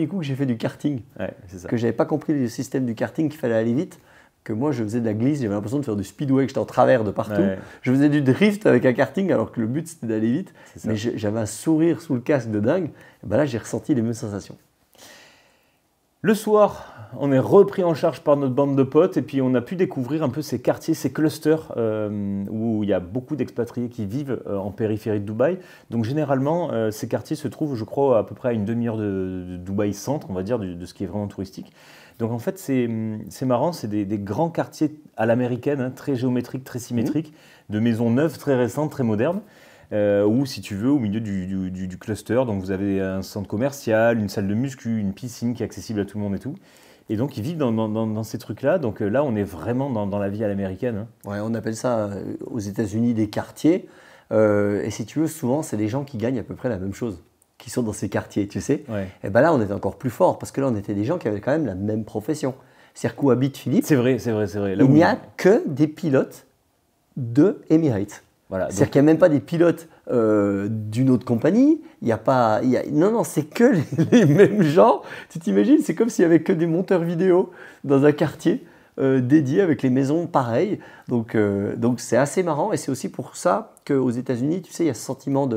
coup que j'ai fait du karting, Ouais, c'est ça. que j'avais pas compris le système du karting, qu'il fallait aller vite, que moi je faisais de la glisse, j'avais l'impression de faire du speedway, que j'étais en travers de partout. Ouais. Je faisais du drift avec un karting alors que le but c'était d'aller vite, C'est ça. mais j'avais un sourire sous le casque de dingue. Et ben là j'ai ressenti les mêmes sensations. Le soir, on est repris en charge par notre bande de potes et puis on a pu découvrir un peu ces quartiers, ces clusters où il y a beaucoup d'expatriés qui vivent en périphérie de Dubaï. Donc généralement, ces quartiers se trouvent, je crois, à peu près à une demi-heure de Dubaï centre, on va dire, de ce qui est vraiment touristique. Donc en fait, c'est marrant, c'est des grands quartiers à l'américaine, hein, très géométriques, très symétriques, de maisons neuves, très récentes, très modernes. Ou si tu veux, au milieu du cluster, donc vous avez un centre commercial, une salle de muscu, une piscine qui est accessible à tout le monde et tout. Et donc ils vivent dans ces trucs-là. Donc là, on est vraiment dans la vie à l'américaine. Hein. Ouais, on appelle ça aux États-Unis des quartiers. Et si tu veux, souvent, c'est des gens qui gagnent à peu près la même chose, qui sont dans ces quartiers, tu sais. Ouais. Et bien là, on était encore plus fort parce que là, on était des gens qui avaient quand même la même profession. C'est-à-dire qu'où habite Philippe, C'est vrai. Là il n'y a que des pilotes de Emirates. Voilà, C'est-à-dire qu'il n'y a même pas des pilotes d'une autre compagnie. Non, c'est que les mêmes gens. Tu t'imagines, c'est comme s'il n'y avait que des monteurs vidéo dans un quartier dédié avec les maisons pareilles. Donc c'est assez marrant et c'est aussi pour ça qu'aux États-Unis, tu sais, il y a ce sentiment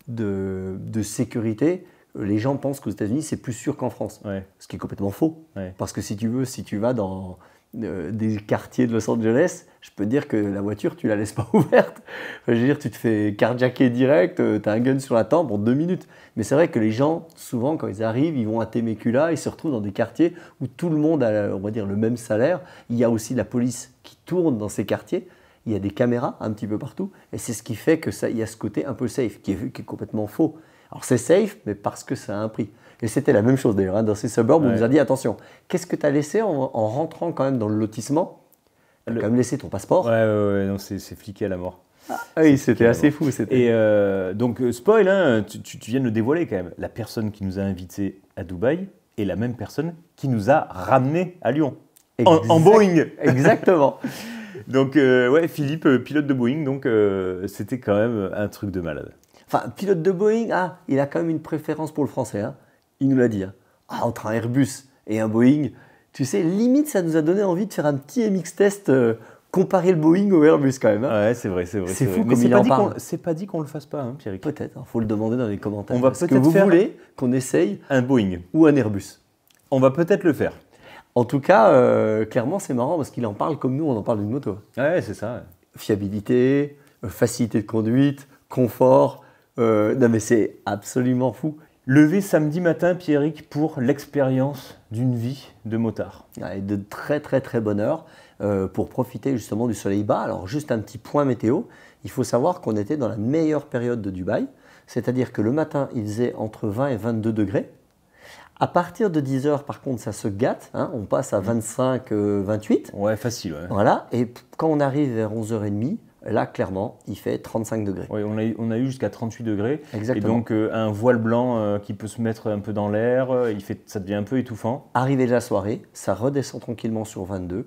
de sécurité. Les gens pensent qu'aux États-Unis, c'est plus sûr qu'en France. Ouais. Ce qui est complètement faux. Ouais. Parce que si tu vas dans des quartiers de Los Angeles, je peux te dire que la voiture, tu la laisses pas ouverte. Enfin, je veux dire, tu te fais carjacker direct, tu as un gun sur la tempe en 2 minutes. Mais c'est vrai que les gens, souvent, quand ils arrivent, ils vont à Temecula, ils se retrouvent dans des quartiers où tout le monde a, on va dire, le même salaire. Il y a aussi la police qui tourne dans ces quartiers. Il y a des caméras un petit peu partout. Et c'est ce qui fait qu'il y a ce côté un peu safe, qui est complètement faux. Alors c'est safe, mais parce que ça a un prix. Et c'était la même chose d'ailleurs, hein, dans ces suburbs, on nous a dit attention, qu'est-ce que tu as laissé en rentrant quand même dans le lotissement? Tu as quand même laissé ton passeport. Ouais, non, c'est fliqué à la mort. Ah oui, c'était assez fou. Et donc, spoil, hein, tu viens de le dévoiler quand même. La personne qui nous a invités à Dubaï est la même personne qui nous a ramenés à Lyon. En Boeing. Exactement. Donc, ouais, Philippe, pilote de Boeing, donc c'était quand même un truc de malade. Enfin, pilote de Boeing, il a quand même une préférence pour le français. Hein. Il nous l'a dit. Hein. Entre un Airbus et un Boeing, tu sais, limite, ça nous a donné envie de faire un petit MX test, comparer le Boeing au Airbus quand même. Hein. Ouais, c'est vrai. C'est fou vrai. comme il en parle. C'est pas dit qu'on le fasse pas, hein, Pierrick. Peut-être, il faut le demander dans les commentaires. On va Est-ce que peut-être vous faire voulez qu'on essaye un Boeing ou un Airbus? On va peut-être le faire. En tout cas, clairement, c'est marrant parce qu'il en parle comme nous, on en parle d'une moto. Ouais, c'est ça. Ouais. Fiabilité, facilité de conduite, confort. Non mais c'est absolument fou. Levé samedi matin, Pierrick, pour l'expérience d'une vie de motard. Et de très très très bonne heure pour profiter justement du soleil bas. Alors juste un petit point météo, il faut savoir qu'on était dans la meilleure période de Dubaï, c'est-à-dire que le matin il faisait entre 20 et 22 degrés. À partir de 10 h par contre ça se gâte, hein, on passe à 25-28. Ouais, facile. Ouais. Voilà, et quand on arrive vers 11h30, là, clairement, il fait 35 degrés. Oui, on a eu jusqu'à 38 degrés. Exactement. Et donc, un voile blanc qui peut se mettre un peu dans l'air, ça devient un peu étouffant. Arrivé la soirée, ça redescend tranquillement sur 22,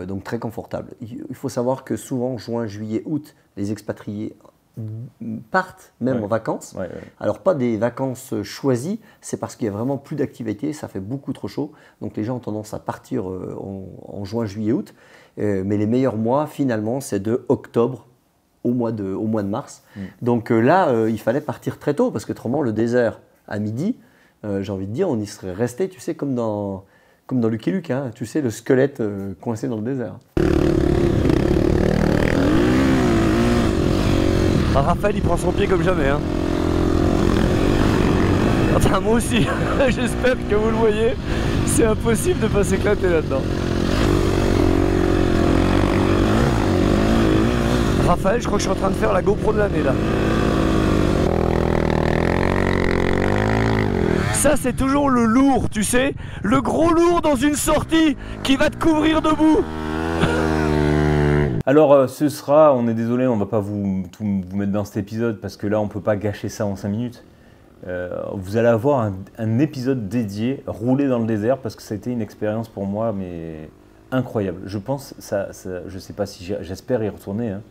donc très confortable. Il faut savoir que souvent, juin, juillet, août, les expatriés partent même en vacances. Ouais. Alors, pas des vacances choisies, c'est parce qu'il y a vraiment plus d'activité, ça fait beaucoup trop chaud. Donc, les gens ont tendance à partir en juin, juillet, août. Mais les meilleurs mois, finalement, c'est de octobre au mois de mars. Donc là, il fallait partir très tôt parce que autrement, le désert à midi, j'ai envie de dire, on y serait resté, tu sais, comme dans Lucky Luke, hein, tu sais, le squelette coincé dans le désert. Raphaël, il prend son pied comme jamais. Hein. Enfin, moi aussi, j'espère que vous le voyez, c'est impossible de pas s'éclater là-dedans. Raphaël, je crois que je suis en train de faire la GoPro de l'année là. Ça c'est toujours le lourd, tu sais, le gros lourd dans une sortie qui va te couvrir de boue. Alors ce sera, on est désolé, on va pas vous mettre dans cet épisode parce que là on peut pas gâcher ça en 5 minutes. Vous allez avoir un épisode dédié, roulé dans le désert, parce que ça a été une expérience pour moi mais incroyable. Je pense, je sais pas si j'espère y retourner, hein.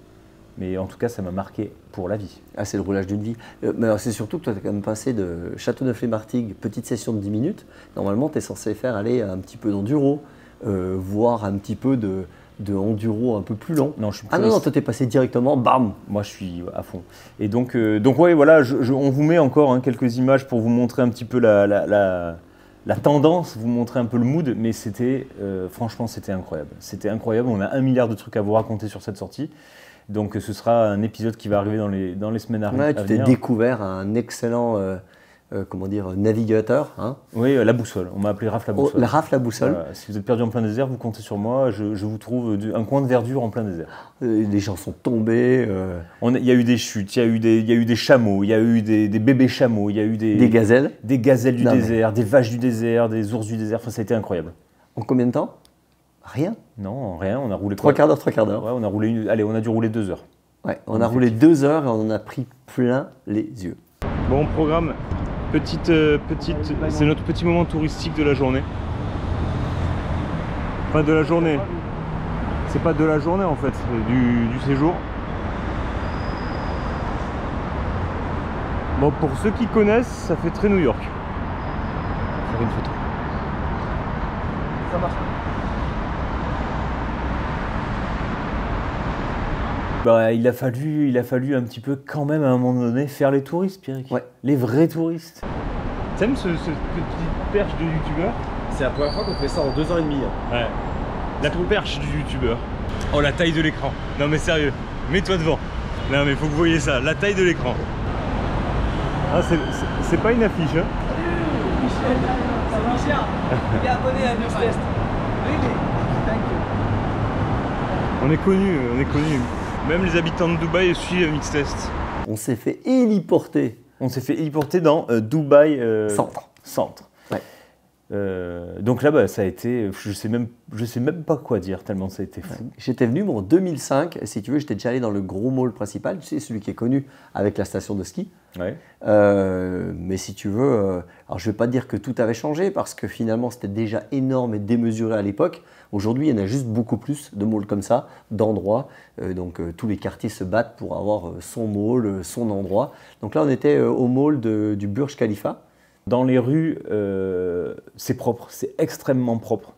Mais en tout cas, ça m'a marqué pour la vie. Ah, c'est le roulage d'une vie. Mais c'est surtout que toi, tu as quand même passé de Châteauneuf-les-Martigues, petite session de 10 minutes. Normalement, tu es censé faire aller un petit peu d'enduro, voire un petit peu de enduro un peu plus long. Non, je suis non, toi, tu es passé directement, bam. Moi, je suis à fond. Et donc ouais, voilà, on vous met encore quelques images pour vous montrer un petit peu la tendance, vous montrer un peu le mood, mais c'était franchement c'était incroyable. C'était incroyable, on a 1 milliard de trucs à vous raconter sur cette sortie. Donc ce sera un épisode qui va arriver dans les semaines à venir. Tu t'es découvert un excellent navigateur. Hein. Oui, la boussole. On m'a appelé Raph la boussole. Raph la boussole. Voilà. Si vous êtes perdu en plein désert, vous comptez sur moi. Je vous trouve un coin de verdure en plein désert. Les gens sont tombés. Il y a eu des chutes, il y a eu des chameaux, il y a eu des bébés chameaux, il y a eu des gazelles. Des gazelles du désert, des vaches du désert, des ours du désert. Enfin, ça a été incroyable. En combien de temps? Rien. Non, rien. On a roulé 3 quarts d'heure. Ouais, on a dû rouler 2 heures. Ouais, on a roulé 2 heures et on en a pris plein les yeux. Bon programme, c'est notre petit moment touristique de la journée. Enfin de la journée. C'est pas de la journée en fait, du séjour. Bon, pour ceux qui connaissent, ça fait très New York. Je vais faire une photo. Ça marche. Bah, il a fallu un petit peu quand même à un moment donné faire les touristes, Pierrick. Ouais. Les vrais touristes. T'aimes ce petite perche de youtubeur? C'est la première fois qu'on fait ça en 2 ans et demi. Hein. Ouais. La perche du youtubeur. Oh, la taille de l'écran. Non mais sérieux, mets-toi devant. Non mais faut que vous voyez ça, la taille de l'écran. Ah, c'est pas une affiche. Hein. Salut Michel, c'est Michel. Il est abonné à Mixtest. On est connus. Même les habitants de Dubaï suivent Mixtest. On s'est fait héliporter. On s'est fait héliporter dans Dubaï Centre. Ouais. Donc là, bah, ça a été, je sais même pas quoi dire tellement ça a été fou. J'étais venu en 2005, si tu veux, j'étais déjà allé dans le gros mall principal, tu sais, celui qui est connu avec la station de ski. Ouais. Mais si tu veux, alors je ne vais pas dire que tout avait changé parce que finalement c'était déjà énorme et démesuré à l'époque. Aujourd'hui, il y en a juste beaucoup plus de malls comme ça, d'endroits. Donc tous les quartiers se battent pour avoir son mall, son endroit. Donc là, on était au mall du Burj Khalifa. Dans les rues, c'est propre, c'est extrêmement propre.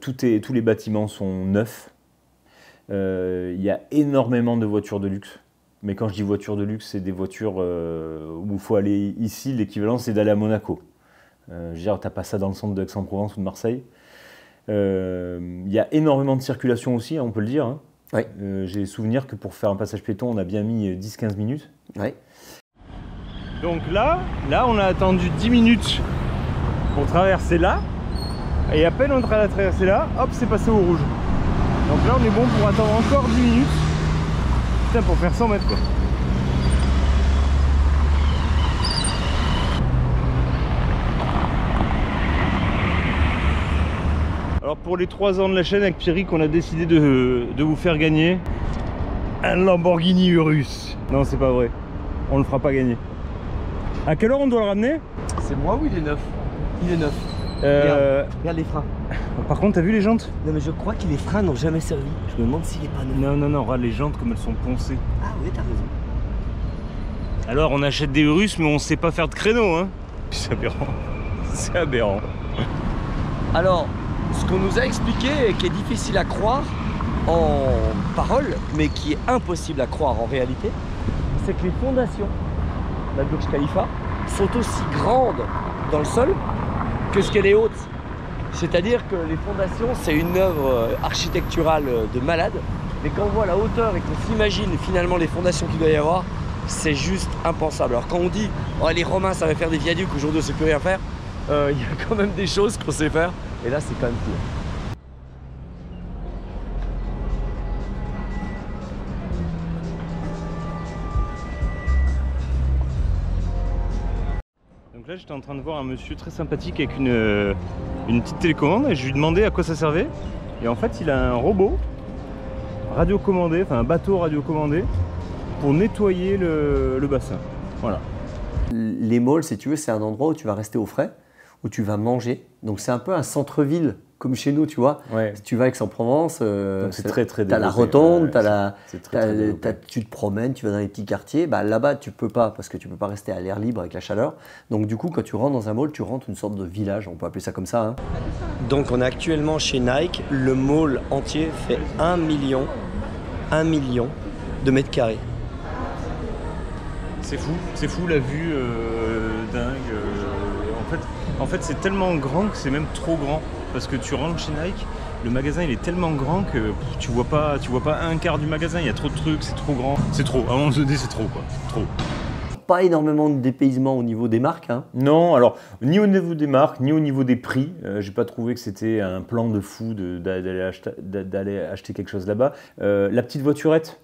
Tous les bâtiments sont neufs. Il y a énormément de voitures de luxe. Mais quand je dis voitures de luxe, c'est des voitures où il faut aller ici. L'équivalent, c'est d'aller à Monaco. Je veux dire, t'as pas ça dans le centre d'Aix-en-Provence ou de Marseille. Il y a énormément de circulation aussi, hein, on peut le dire. Hein. Ouais. J'ai souvenir que pour faire un passage piéton, on a bien mis 10-15 minutes. Ouais. Donc là, on a attendu 10 minutes pour traverser là. Et à peine on a traversé là, hop, c'est passé au rouge. Donc là, on est bon pour attendre encore 10 minutes. Putain, pour faire 100 mètres quoi. Alors pour les 3 ans de la chaîne avec Pierrick, on a décidé de vous faire gagner un Lamborghini Urus. Non, c'est pas vrai. On le fera pas gagner. À quelle heure on doit le ramener? C'est moi ou il est neuf? Il est neuf. Regarde les freins. Par contre, t'as vu les jantes? Non mais je crois que les freins n'ont jamais servi. Je me demande s'il est pas neuf. Non, regarde les jantes comme elles sont poncées. Ah oui, t'as raison. Alors on achète des Urus mais on sait pas faire de créneau hein. C'est aberrant. C'est aberrant. Alors, ce qu'on nous a expliqué et qui est difficile à croire en parole, mais qui est impossible à croire en réalité, c'est que les fondations de la Burj Khalifa sont aussi grandes dans le sol que ce qu'elle est haute. C'est-à-dire que les fondations, c'est une œuvre architecturale de malade, mais quand on voit la hauteur et qu'on s'imagine finalement les fondations qu'il doit y avoir, c'est juste impensable. Alors quand on dit oh, les Romains savaient faire des viaducs, aujourd'hui on ne sait plus rien faire, il y a quand même des choses qu'on sait faire, et là c'est quand même cool. Donc là j'étais en train de voir un monsieur très sympathique avec une petite télécommande et je lui demandais à quoi ça servait. Et en fait il a un robot radiocommandé, enfin un bateau radiocommandé pour nettoyer le bassin. Voilà. Les malls, si tu veux, c'est un endroit où tu vas rester au frais, où tu vas manger. Donc c'est un peu un centre-ville, comme chez nous, tu vois. Ouais. Si tu vas à Aix-en-Provence, c'est très t'as développé. la rotonde, Ouais, tu te promènes, tu vas dans les petits quartiers. Bah, là-bas, tu peux pas, parce que tu peux pas rester à l'air libre avec la chaleur. Donc du coup, quand tu rentres dans un mall, tu rentres une sorte de village, on peut appeler ça comme ça. Hein. Donc on est actuellement chez Nike, le mall entier fait 1 million de mètres carrés. C'est fou la vue dingue. En fait, En fait, c'est tellement grand que c'est même trop grand. Parce que tu rentres chez Nike, le magasin il est tellement grand que tu vois pas un quart du magasin. Il y a trop de trucs, c'est trop grand. C'est trop. À un moment donné, c'est trop quoi. Trop. Pas énormément de dépaysement au niveau des marques. Hein. Non, alors ni au niveau des marques, ni au niveau des prix. J'ai pas trouvé que c'était un plan de fou d'aller acheter quelque chose là-bas. La petite voiturette.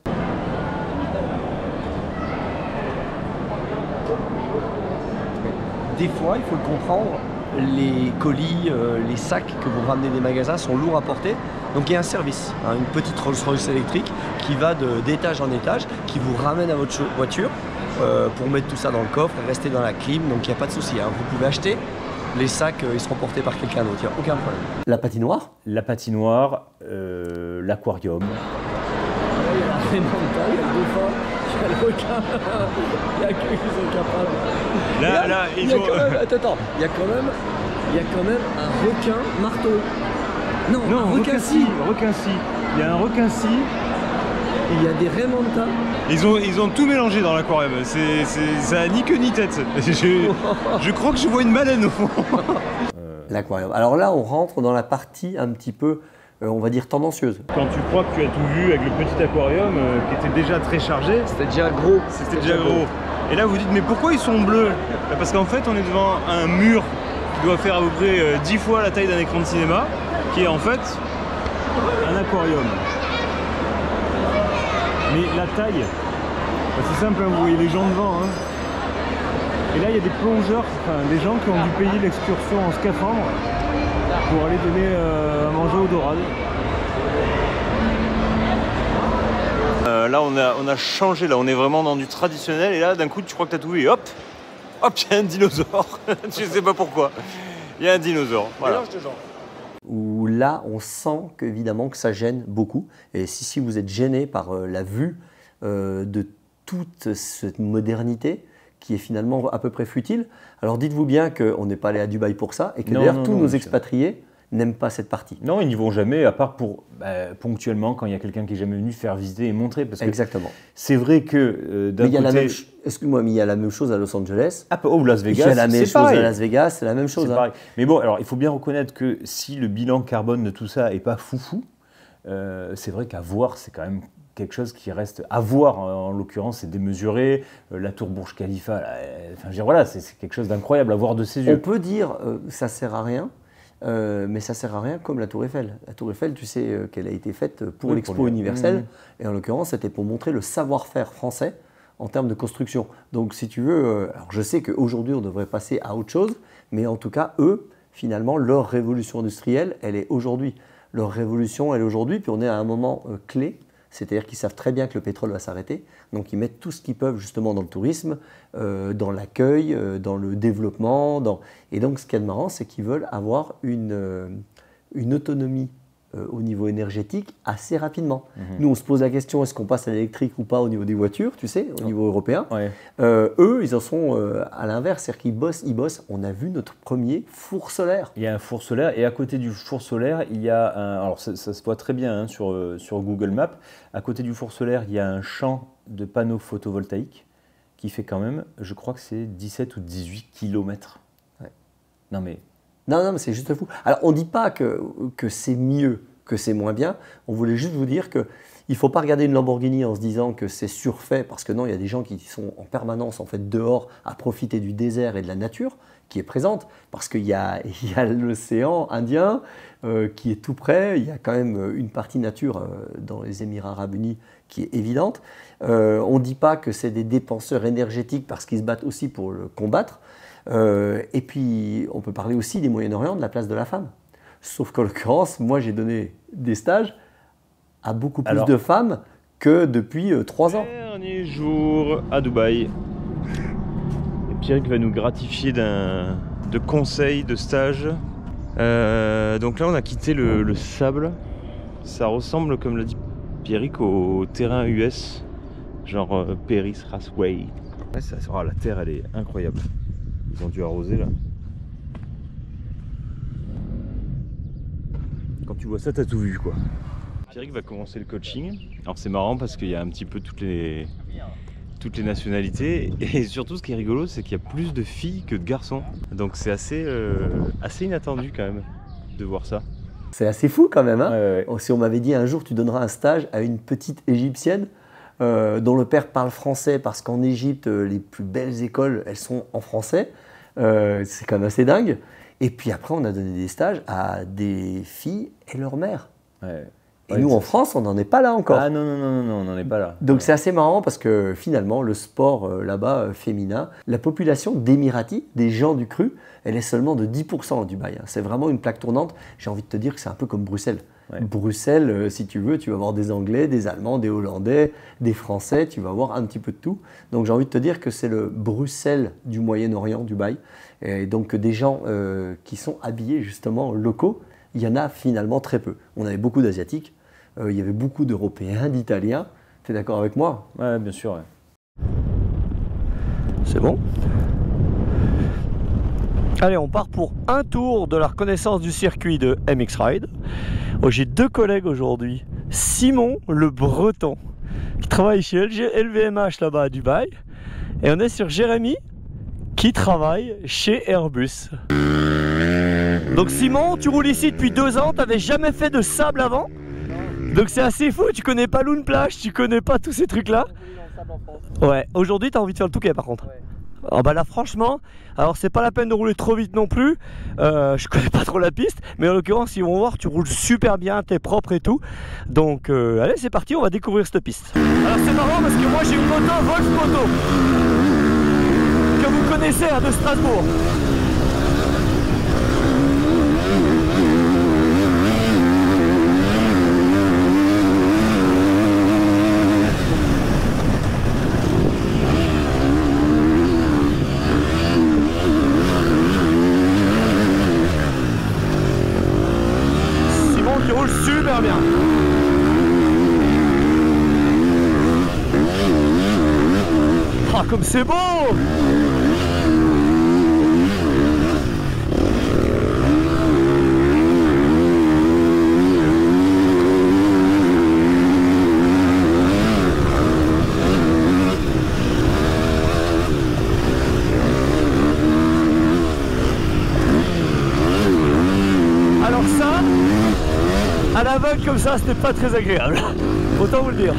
Des fois, il faut le comprendre, les colis, les sacs que vous ramenez des magasins sont lourds à porter. Donc il y a un service, hein, une petite Rolls-Royce électrique qui va d'étage en étage, qui vous ramène à votre voiture pour mettre tout ça dans le coffre et rester dans la clim. Donc il n'y a pas de souci. Hein. Vous pouvez acheter, les sacs ils seront portés par quelqu'un d'autre, il n'y a aucun problème. La patinoire. La patinoire, l'aquarium. Il y a la Raymanta, il y a le dauphin, il y a le requin, il y a que qui sont capables. Là, Il y a quand même, attends, il y a quand même un requin marteau. Non, un requin-ci. Requin-ci. Il y a un requin-ci. Il y a des Raymanta. Ils ont tout mélangé dans l'aquarium. Ça a ni queue ni tête. Je crois que je vois une baleine au fond. L'aquarium. Alors là, on rentre dans la partie un petit peu, on va dire, tendancieuse. Quand tu crois que tu as tout vu avec le petit aquarium qui était déjà très chargé, C'était déjà gros. c'était déjà gros. Et là vous dites mais pourquoi ils sont bleus? Parce qu'en fait on est devant un mur qui doit faire à peu près 10 fois la taille d'un écran de cinéma, qui est en fait un aquarium. Mais la taille, bah, c'est simple, hein, vous voyez les gens devant. Hein. Et là il y a des plongeurs, enfin des gens qui ont dû payer l'excursion en scaphandre pour aller donner à manger aux dorades. Là on a changé, là on est vraiment dans du traditionnel et là d'un coup tu crois que t'as tout vu et hop, il y a un dinosaure. Je sais pas pourquoi. Il y a un dinosaure. Voilà. Où là, on sent qu'évidemment que ça gêne beaucoup. Et si vous êtes gêné par la vue de toute cette modernité qui est finalement à peu près futile, alors dites-vous bien qu'on n'est pas allé à Dubaï pour ça et que d'ailleurs tous nos expatriés n'aiment pas cette partie. Non, ils n'y vont jamais, à part pour ponctuellement, quand il y a quelqu'un qui n'est jamais venu faire visiter et montrer. Parce que exactement. C'est vrai que d'un côté... Excuse-moi, mais il y a la même chose à Los Angeles. Ah, ou Las Vegas, il y a la même chose à Las Vegas, c'est la même chose. Hein. Mais bon, alors il faut bien reconnaître que si le bilan carbone de tout ça n'est pas foufou, c'est vrai qu'à voir, c'est quand même quelque chose qui reste à voir. En l'occurrence, c'est démesuré. La tour Burj Khalifa, là, enfin, je veux dire, voilà, c'est quelque chose d'incroyable à voir de ses yeux. On peut dire ça sert à rien. Mais ça sert à rien comme la Tour Eiffel. La Tour Eiffel, tu sais qu'elle a été faite pour l'Expo universelle, et en l'occurrence, c'était pour montrer le savoir-faire français en termes de construction. Donc, si tu veux, alors je sais qu'aujourd'hui, on devrait passer à autre chose, mais en tout cas, eux, finalement, leur révolution industrielle, elle est aujourd'hui. Leur révolution, elle est aujourd'hui, puis on est à un moment clé. C'est-à-dire qu'ils savent très bien que le pétrole va s'arrêter, donc ils mettent tout ce qu'ils peuvent justement dans le tourisme, dans l'accueil, dans le développement. Et donc ce qui est marrant, c'est qu'ils veulent avoir une autonomie au niveau énergétique assez rapidement. Nous, on se pose la question, est-ce qu'on passe à l'électrique ou pas au niveau des voitures, tu sais, au niveau européen. Eux, ils en sont à l'inverse, c'est-à-dire qu'ils bossent. On a vu notre premier four solaire. Il y a un four solaire, et à côté du four solaire, il y a un... Alors ça se voit très bien hein, sur Google Maps. À côté du four solaire, il y a un champ de panneaux photovoltaïques qui fait quand même, je crois que c'est 17 ou 18 km. Non mais... Non, mais c'est juste fou. Alors, on ne dit pas que c'est mieux, que c'est moins bien. On voulait juste vous dire qu'il ne faut pas regarder une Lamborghini en se disant que c'est surfait, parce que non, il y a des gens qui sont en permanence en fait, dehors à profiter du désert et de la nature qui est présente, parce qu'il y a l'océan Indien qui est tout près, il y a quand même une partie nature dans les Émirats Arabes Unis qui est évidente. On ne dit pas que c'est des dépenseurs énergétiques parce qu'ils se battent aussi pour le combattre. Et puis, on peut parler aussi des Moyen-Orient, de la place de la femme. Sauf qu'en l'occurrence, moi, j'ai donné des stages à beaucoup plus de femmes que depuis 3 ans. Dernier jour à Dubaï. Et Pierre va nous gratifier de conseils, de stages. Donc là, on a quitté le sable. Ça ressemble, comme l'a dit Pierrick, au terrain US, genre Paris Raceway. Ouais, la terre, elle est incroyable. Ils ont dû arroser là. Quand tu vois ça, t'as tout vu quoi. Pierrick va commencer le coaching. Alors c'est marrant parce qu'il y a un petit peu toutes les toutes les nationalités. Et surtout, ce qui est rigolo, c'est qu'il y a plus de filles que de garçons. Donc c'est assez inattendu quand même de voir ça. C'est assez fou quand même. Hein. Ouais. Si on m'avait dit un jour tu donneras un stage à une petite égyptienne dont le père parle français parce qu'en Égypte, les plus belles écoles, elles sont en français, c'est quand même assez dingue. Et puis après, on a donné des stages à des filles et leur mère. Ouais. Et nous, en France, on n'en est pas là encore. Ah non, on n'en est pas là. Donc c'est assez marrant parce que finalement, le sport là-bas féminin, la population d'Émiratis, des gens du cru, elle est seulement de 10% à Dubaï. C'est vraiment une plaque tournante. J'ai envie de te dire que c'est un peu comme Bruxelles. Ouais. Bruxelles, si tu veux, tu vas avoir des Anglais, des Allemands, des Hollandais, des Français, tu vas avoir un petit peu de tout. Donc j'ai envie de te dire que c'est le Bruxelles du Moyen-Orient, Dubaï. Et donc des gens qui sont habillés justement locaux, il y en a finalement très peu. On avait beaucoup d'Asiatiques, il y avait beaucoup d'Européens, d'Italiens. Tu es d'accord avec moi? Ouais, bien sûr. Ouais. C'est bon? Allez, on part pour un tour de la reconnaissance du circuit de MX Ride. Oh, j'ai deux collègues aujourd'hui. Simon, le breton, qui travaille chez LVMH là-bas à Dubaï. Et on est sur Jérémy, qui travaille chez Airbus. Donc Simon, tu roules ici depuis 2 ans, t'avais jamais fait de sable avant? Donc c'est assez fou, tu connais pas Loon Plage, tu connais pas tous ces trucs là. Ouais, aujourd'hui t'as envie de faire le Touquet par contre. Ah bah là franchement, alors c'est pas la peine de rouler trop vite non plus, je connais pas trop la piste, mais en l'occurrence ils vont voir, tu roules super bien, t'es propre et tout. Donc allez c'est parti, on va découvrir cette piste. Alors c'est marrant parce que moi j'ai une moto Wolf Moto, que vous connaissez de Strasbourg. Super bien. Ah comme c'est beau. Alors ça, à l'aveugle comme ça, c'était pas très agréable. Autant vous le dire.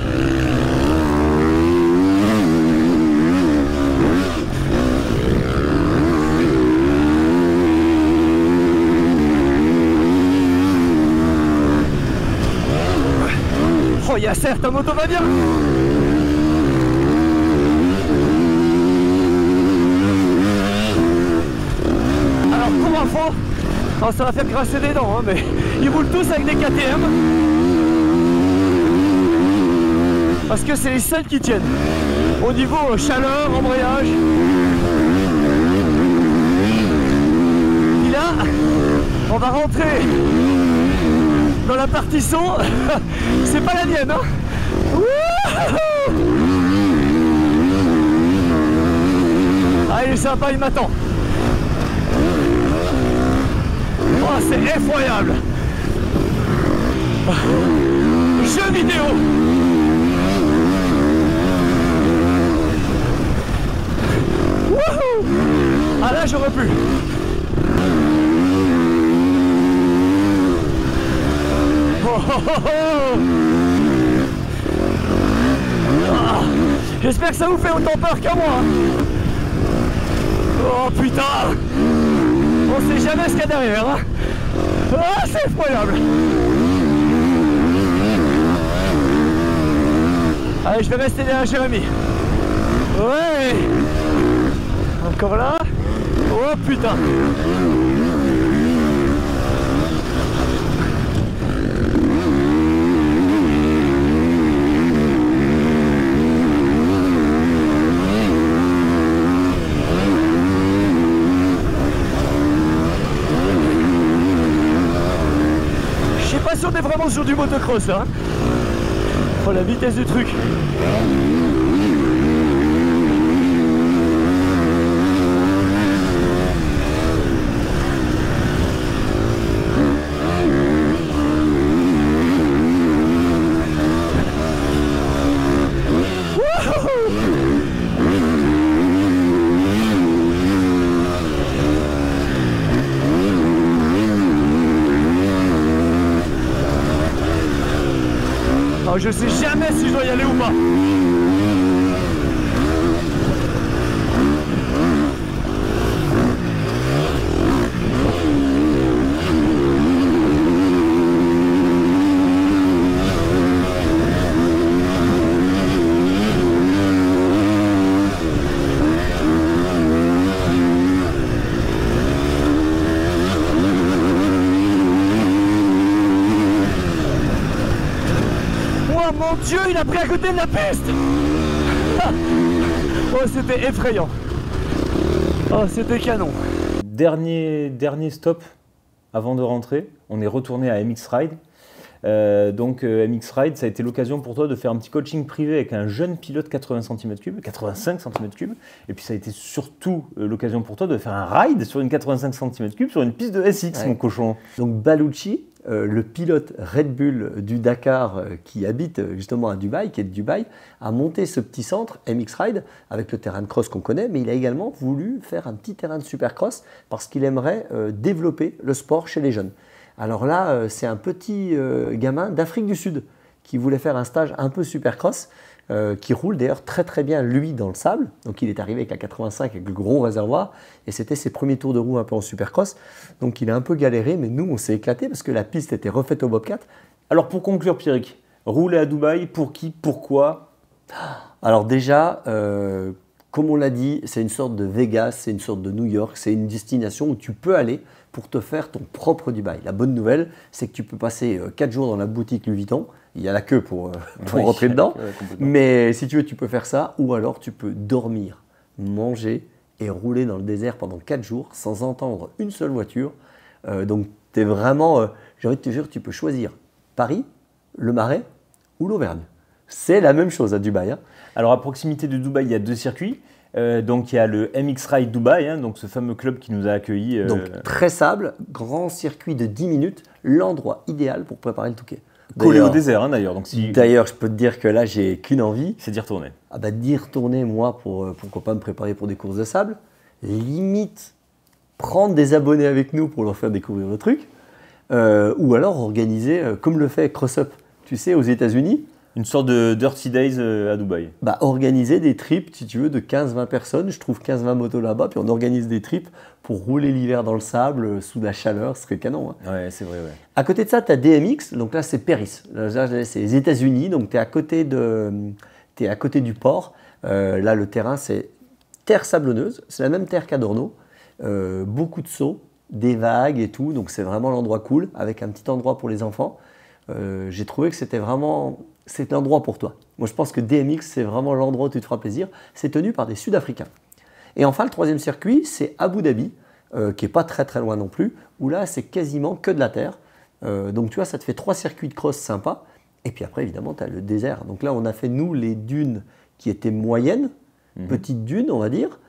Oh, Yasser, ta moto va bien. Alors, pour info, oh, ça va faire grasser des dents, hein, mais ils roulent tous avec des KTM. Parce que c'est les seuls qui tiennent. Au niveau chaleur, embrayage. Et là, on va rentrer dans la partie son. C'est pas la mienne, hein. Wouhou! Ah, il est sympa, il m'attend. Oh, c'est effroyable. Jeu vidéo. Wouhou! Ah là, j'aurais pu. Oh, oh, oh, oh. Ah, j'espère que ça vous fait autant peur qu'à moi. Oh putain! On sait jamais ce qu'il y a derrière. Hein. Ah, c'est effroyable. Allez, je vais rester derrière Jérémy. Ouais. Encore là. Oh putain. Je sais pas si on est vraiment sur du motocross là. Hein. Oh la vitesse du truc. Alors je sais jamais si je dois y aller ou pas. Oh mon Dieu, il a pris à côté de la piste. Oh, c'était effrayant. Oh, c'était canon. Dernier stop avant de rentrer, on est retourné à MX Ride. MX Ride, ça a été l'occasion pour toi de faire un petit coaching privé avec un jeune pilote 80 cm3, 85 cm3. Et puis ça a été surtout l'occasion pour toi de faire un ride sur une 85 cm3 sur une piste de SX, Ouais. mon cochon. Donc Baluchi, le pilote Red Bull du Dakar qui habite justement à Dubaï, qui est de Dubaï, a monté ce petit centre MX Ride avec le terrain de cross qu'on connaît, mais il a également voulu faire un petit terrain de supercross parce qu'il aimerait développer le sport chez les jeunes. Alors là, c'est un petit gamin d'Afrique du Sud qui voulait faire un stage un peu supercross, qui roule d'ailleurs très très bien lui dans le sable. Donc il est arrivé avec la 85 avec le gros réservoir et c'était ses premiers tours de roue un peu en supercross. Donc il a un peu galéré, mais nous on s'est éclaté parce que la piste était refaite au Bobcat. Alors pour conclure, Pierrick, rouler à Dubaï, pour qui, pourquoi? Alors déjà, comme on l'a dit, c'est une sorte de Vegas, c'est une sorte de New York, c'est une destination où tu peux aller pour te faire ton propre Dubaï. La bonne nouvelle, c'est que tu peux passer 4 jours dans la boutique Louis Vuitton. Il y a la queue pour Oui, rentrer dedans. complètement. Mais si tu veux, tu peux faire ça. Ou alors tu peux dormir, manger et rouler dans le désert pendant 4 jours sans entendre une seule voiture. Donc tu es vraiment, j'ai envie de te dire, tu peux choisir Paris, le Marais ou l'Auvergne. C'est la même chose à Dubaï, hein. Alors à proximité de Dubaï, il y a 2 circuits. Donc il y a le MX Ride Dubaï, hein, donc ce fameux club qui nous a accueillis. Donc très sable, grand circuit de 10 minutes, l'endroit idéal pour préparer le Touquet. collé au D'ailleurs- désert, hein, d'ailleurs. Donc si D'ailleurs, je peux te dire que là, j'ai qu'une envie, c'est d'y retourner. d'y retourner, moi, pourquoi pas me préparer pour des courses de sable. Limite, prendre des abonnés avec nous pour leur faire découvrir le truc. Ou alors organiser, comme le fait CrossUp, tu sais, aux États-Unis, Une sorte de Dirty Days à Dubaï. organiser des trips, si tu veux, de 15-20 personnes. Je trouve 15-20 motos là-bas, puis on organise des trips pour rouler l'hiver dans le sable, sous la chaleur, ce serait canon, hein. Ouais, c'est vrai, ouais. À côté de ça, tu as DMX, donc là c'est Paris. Là, c'est les États-Unis, donc tu es à côté du port. Là, le terrain, c'est terre sablonneuse, c'est la même terre qu'Adorno. Beaucoup de sauts, des vagues et tout, donc c'est vraiment l'endroit cool, avec un petit endroit pour les enfants. J'ai trouvé que c'est l'endroit pour toi. Moi, je pense que DMX, c'est vraiment l'endroit où tu te feras plaisir. C'est tenu par des Sud-Africains. Et enfin, le troisième circuit, c'est Abu Dhabi, qui n'est pas très très loin non plus, où là, c'est quasiment que de la terre. Donc, tu vois, ça te fait 3 circuits de cross sympas. Et puis après, évidemment, tu as le désert. Donc là, on a fait, nous, les dunes qui étaient moyennes, petites dunes, on va dire.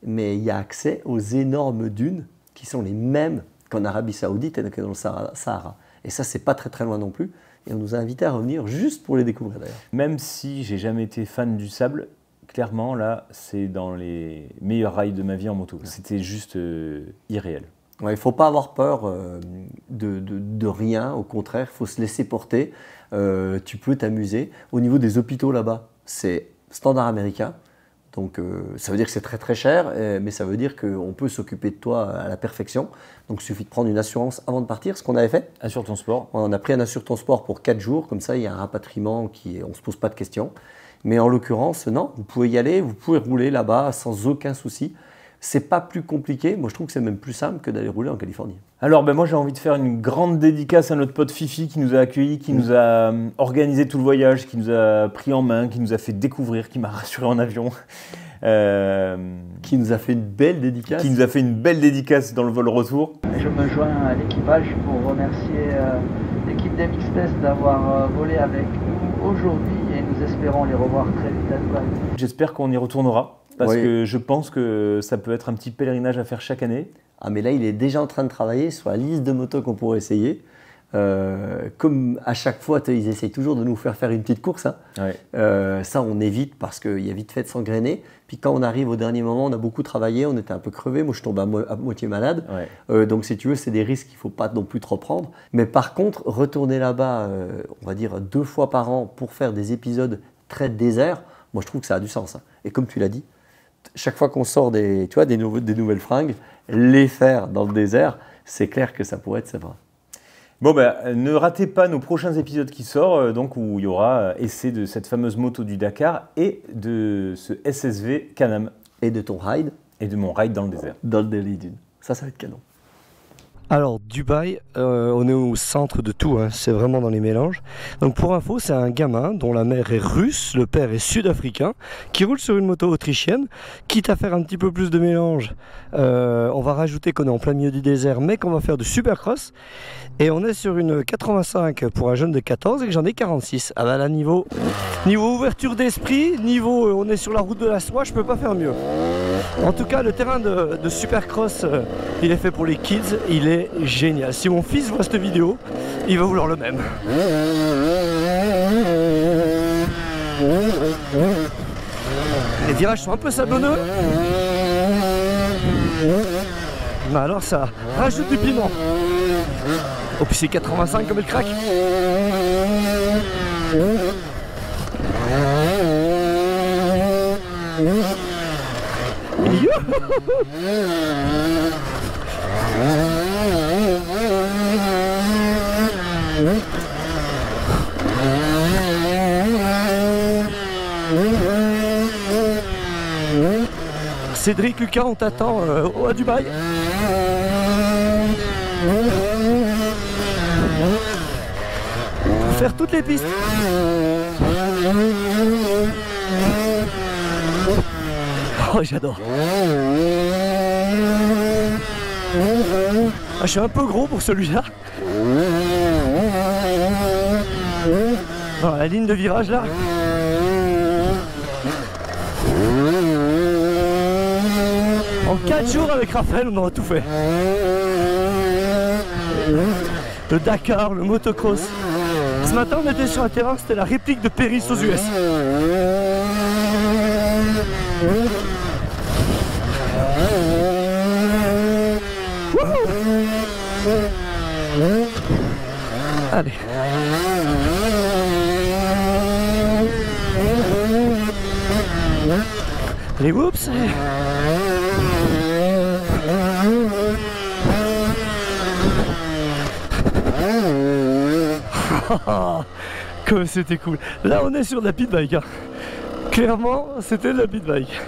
Mais il y a accès aux énormes dunes qui sont les mêmes qu'en Arabie Saoudite et que dans le Sahara. Et ça, c'est pas très très loin non plus. Et on nous a invités à revenir juste pour les découvrir d'ailleurs. Même si j'ai jamais été fan du sable, clairement, là, c'est dans les meilleurs rides de ma vie en moto. C'était juste irréel. Ouais, il ne faut pas avoir peur de rien, au contraire, il faut se laisser porter. Tu peux t'amuser. Au niveau des hôpitaux là-bas, c'est standard américain. Donc ça veut dire que c'est très très cher, mais ça veut dire qu'on peut s'occuper de toi à la perfection. Donc il suffit de prendre une assurance avant de partir, ce qu'on avait fait. Assure ton sport. On a pris un Assure ton sport pour 4 jours, comme ça il y a un rapatriement, on ne se pose pas de questions. Mais en l'occurrence, non, vous pouvez y aller, vous pouvez rouler là-bas sans aucun souci. C'est pas plus compliqué, moi je trouve que c'est même plus simple que d'aller rouler en Californie. Alors moi j'ai envie de faire une grande dédicace à notre pote Fifi qui nous a accueillis, qui nous a organisé tout le voyage, qui nous a pris en main, qui nous a fait découvrir, qui m'a rassuré en avion. Qui nous a fait une belle dédicace. Qui nous a fait une belle dédicace dans le vol retour. Je me joins à l'équipage pour remercier l'équipe d'MX Test d'avoir volé avec nous aujourd'hui et nous espérons les revoir très vite à Dubaï. J'espère qu'on y retournera parce Oui. que je pense que ça peut être un petit pèlerinage à faire chaque année. Ah mais là il est déjà en train de travailler sur la liste de motos qu'on pourrait essayer. Comme à chaque fois, ils essayent toujours de nous faire une petite course. Hein. Ouais. Ça, on évite parce qu'il y a vite fait de s'engrainer. Puis quand on arrive au dernier moment, on a beaucoup travaillé, on était un peu crevé. Moi, je tombe à moitié malade. Ouais. Donc, si tu veux, c'est des risques qu'il ne faut pas non plus trop prendre. Mais par contre, retourner là-bas, on va dire 2 fois par an pour faire des épisodes très désert, moi, je trouve que ça a du sens. Hein. Et comme tu l'as dit, chaque fois qu'on sort des nouvelles fringues, les faire dans le désert, c'est clair que ça pourrait être sympa. Bon, ne ratez pas nos prochains épisodes qui sortent, donc où il y aura essai de cette fameuse moto du Dakar et de ce SSV Can-Am. Et de ton ride. Et de mon ride dans le désert. Dans le Daily Dune. Ça va être canon. Alors, Dubaï, on est au centre de tout, hein, c'est vraiment dans les mélanges. Donc pour info, c'est un gamin dont la mère est russe, le père est sud-africain, qui roule sur une moto autrichienne. Quitte à faire un petit peu plus de mélange, on va rajouter qu'on est en plein milieu du désert, mais qu'on va faire du supercross. Et on est sur une 85 pour un jeune de 14 et que j'en ai 46. Ah bah là, niveau ouverture d'esprit, niveau on est sur la route de la soie, je peux pas faire mieux. En tout cas, le terrain de supercross, il est fait pour les kids, il est génial. Si mon fils voit cette vidéo, il va vouloir le même. Les virages sont un peu sablonneux. Mais alors ça rajoute du piment. Oh puis c'est 85 comme elle craque. Cédric, Lucas, on t'attend à Dubaï. Pour faire toutes les pistes. Oh, j'adore. Ah, je suis un peu gros pour celui-là. Oh, la ligne de virage là. En 4 jours avec Raphaël, on aura tout fait. Le Dakar, le motocross. Ce matin, on était sur un terrain, c'était la réplique de Péris aux US. Allez. Allez, oups. Comme c'était cool. Là, on est sur de la pit bike. Hein. Clairement, c'était de la pit bike.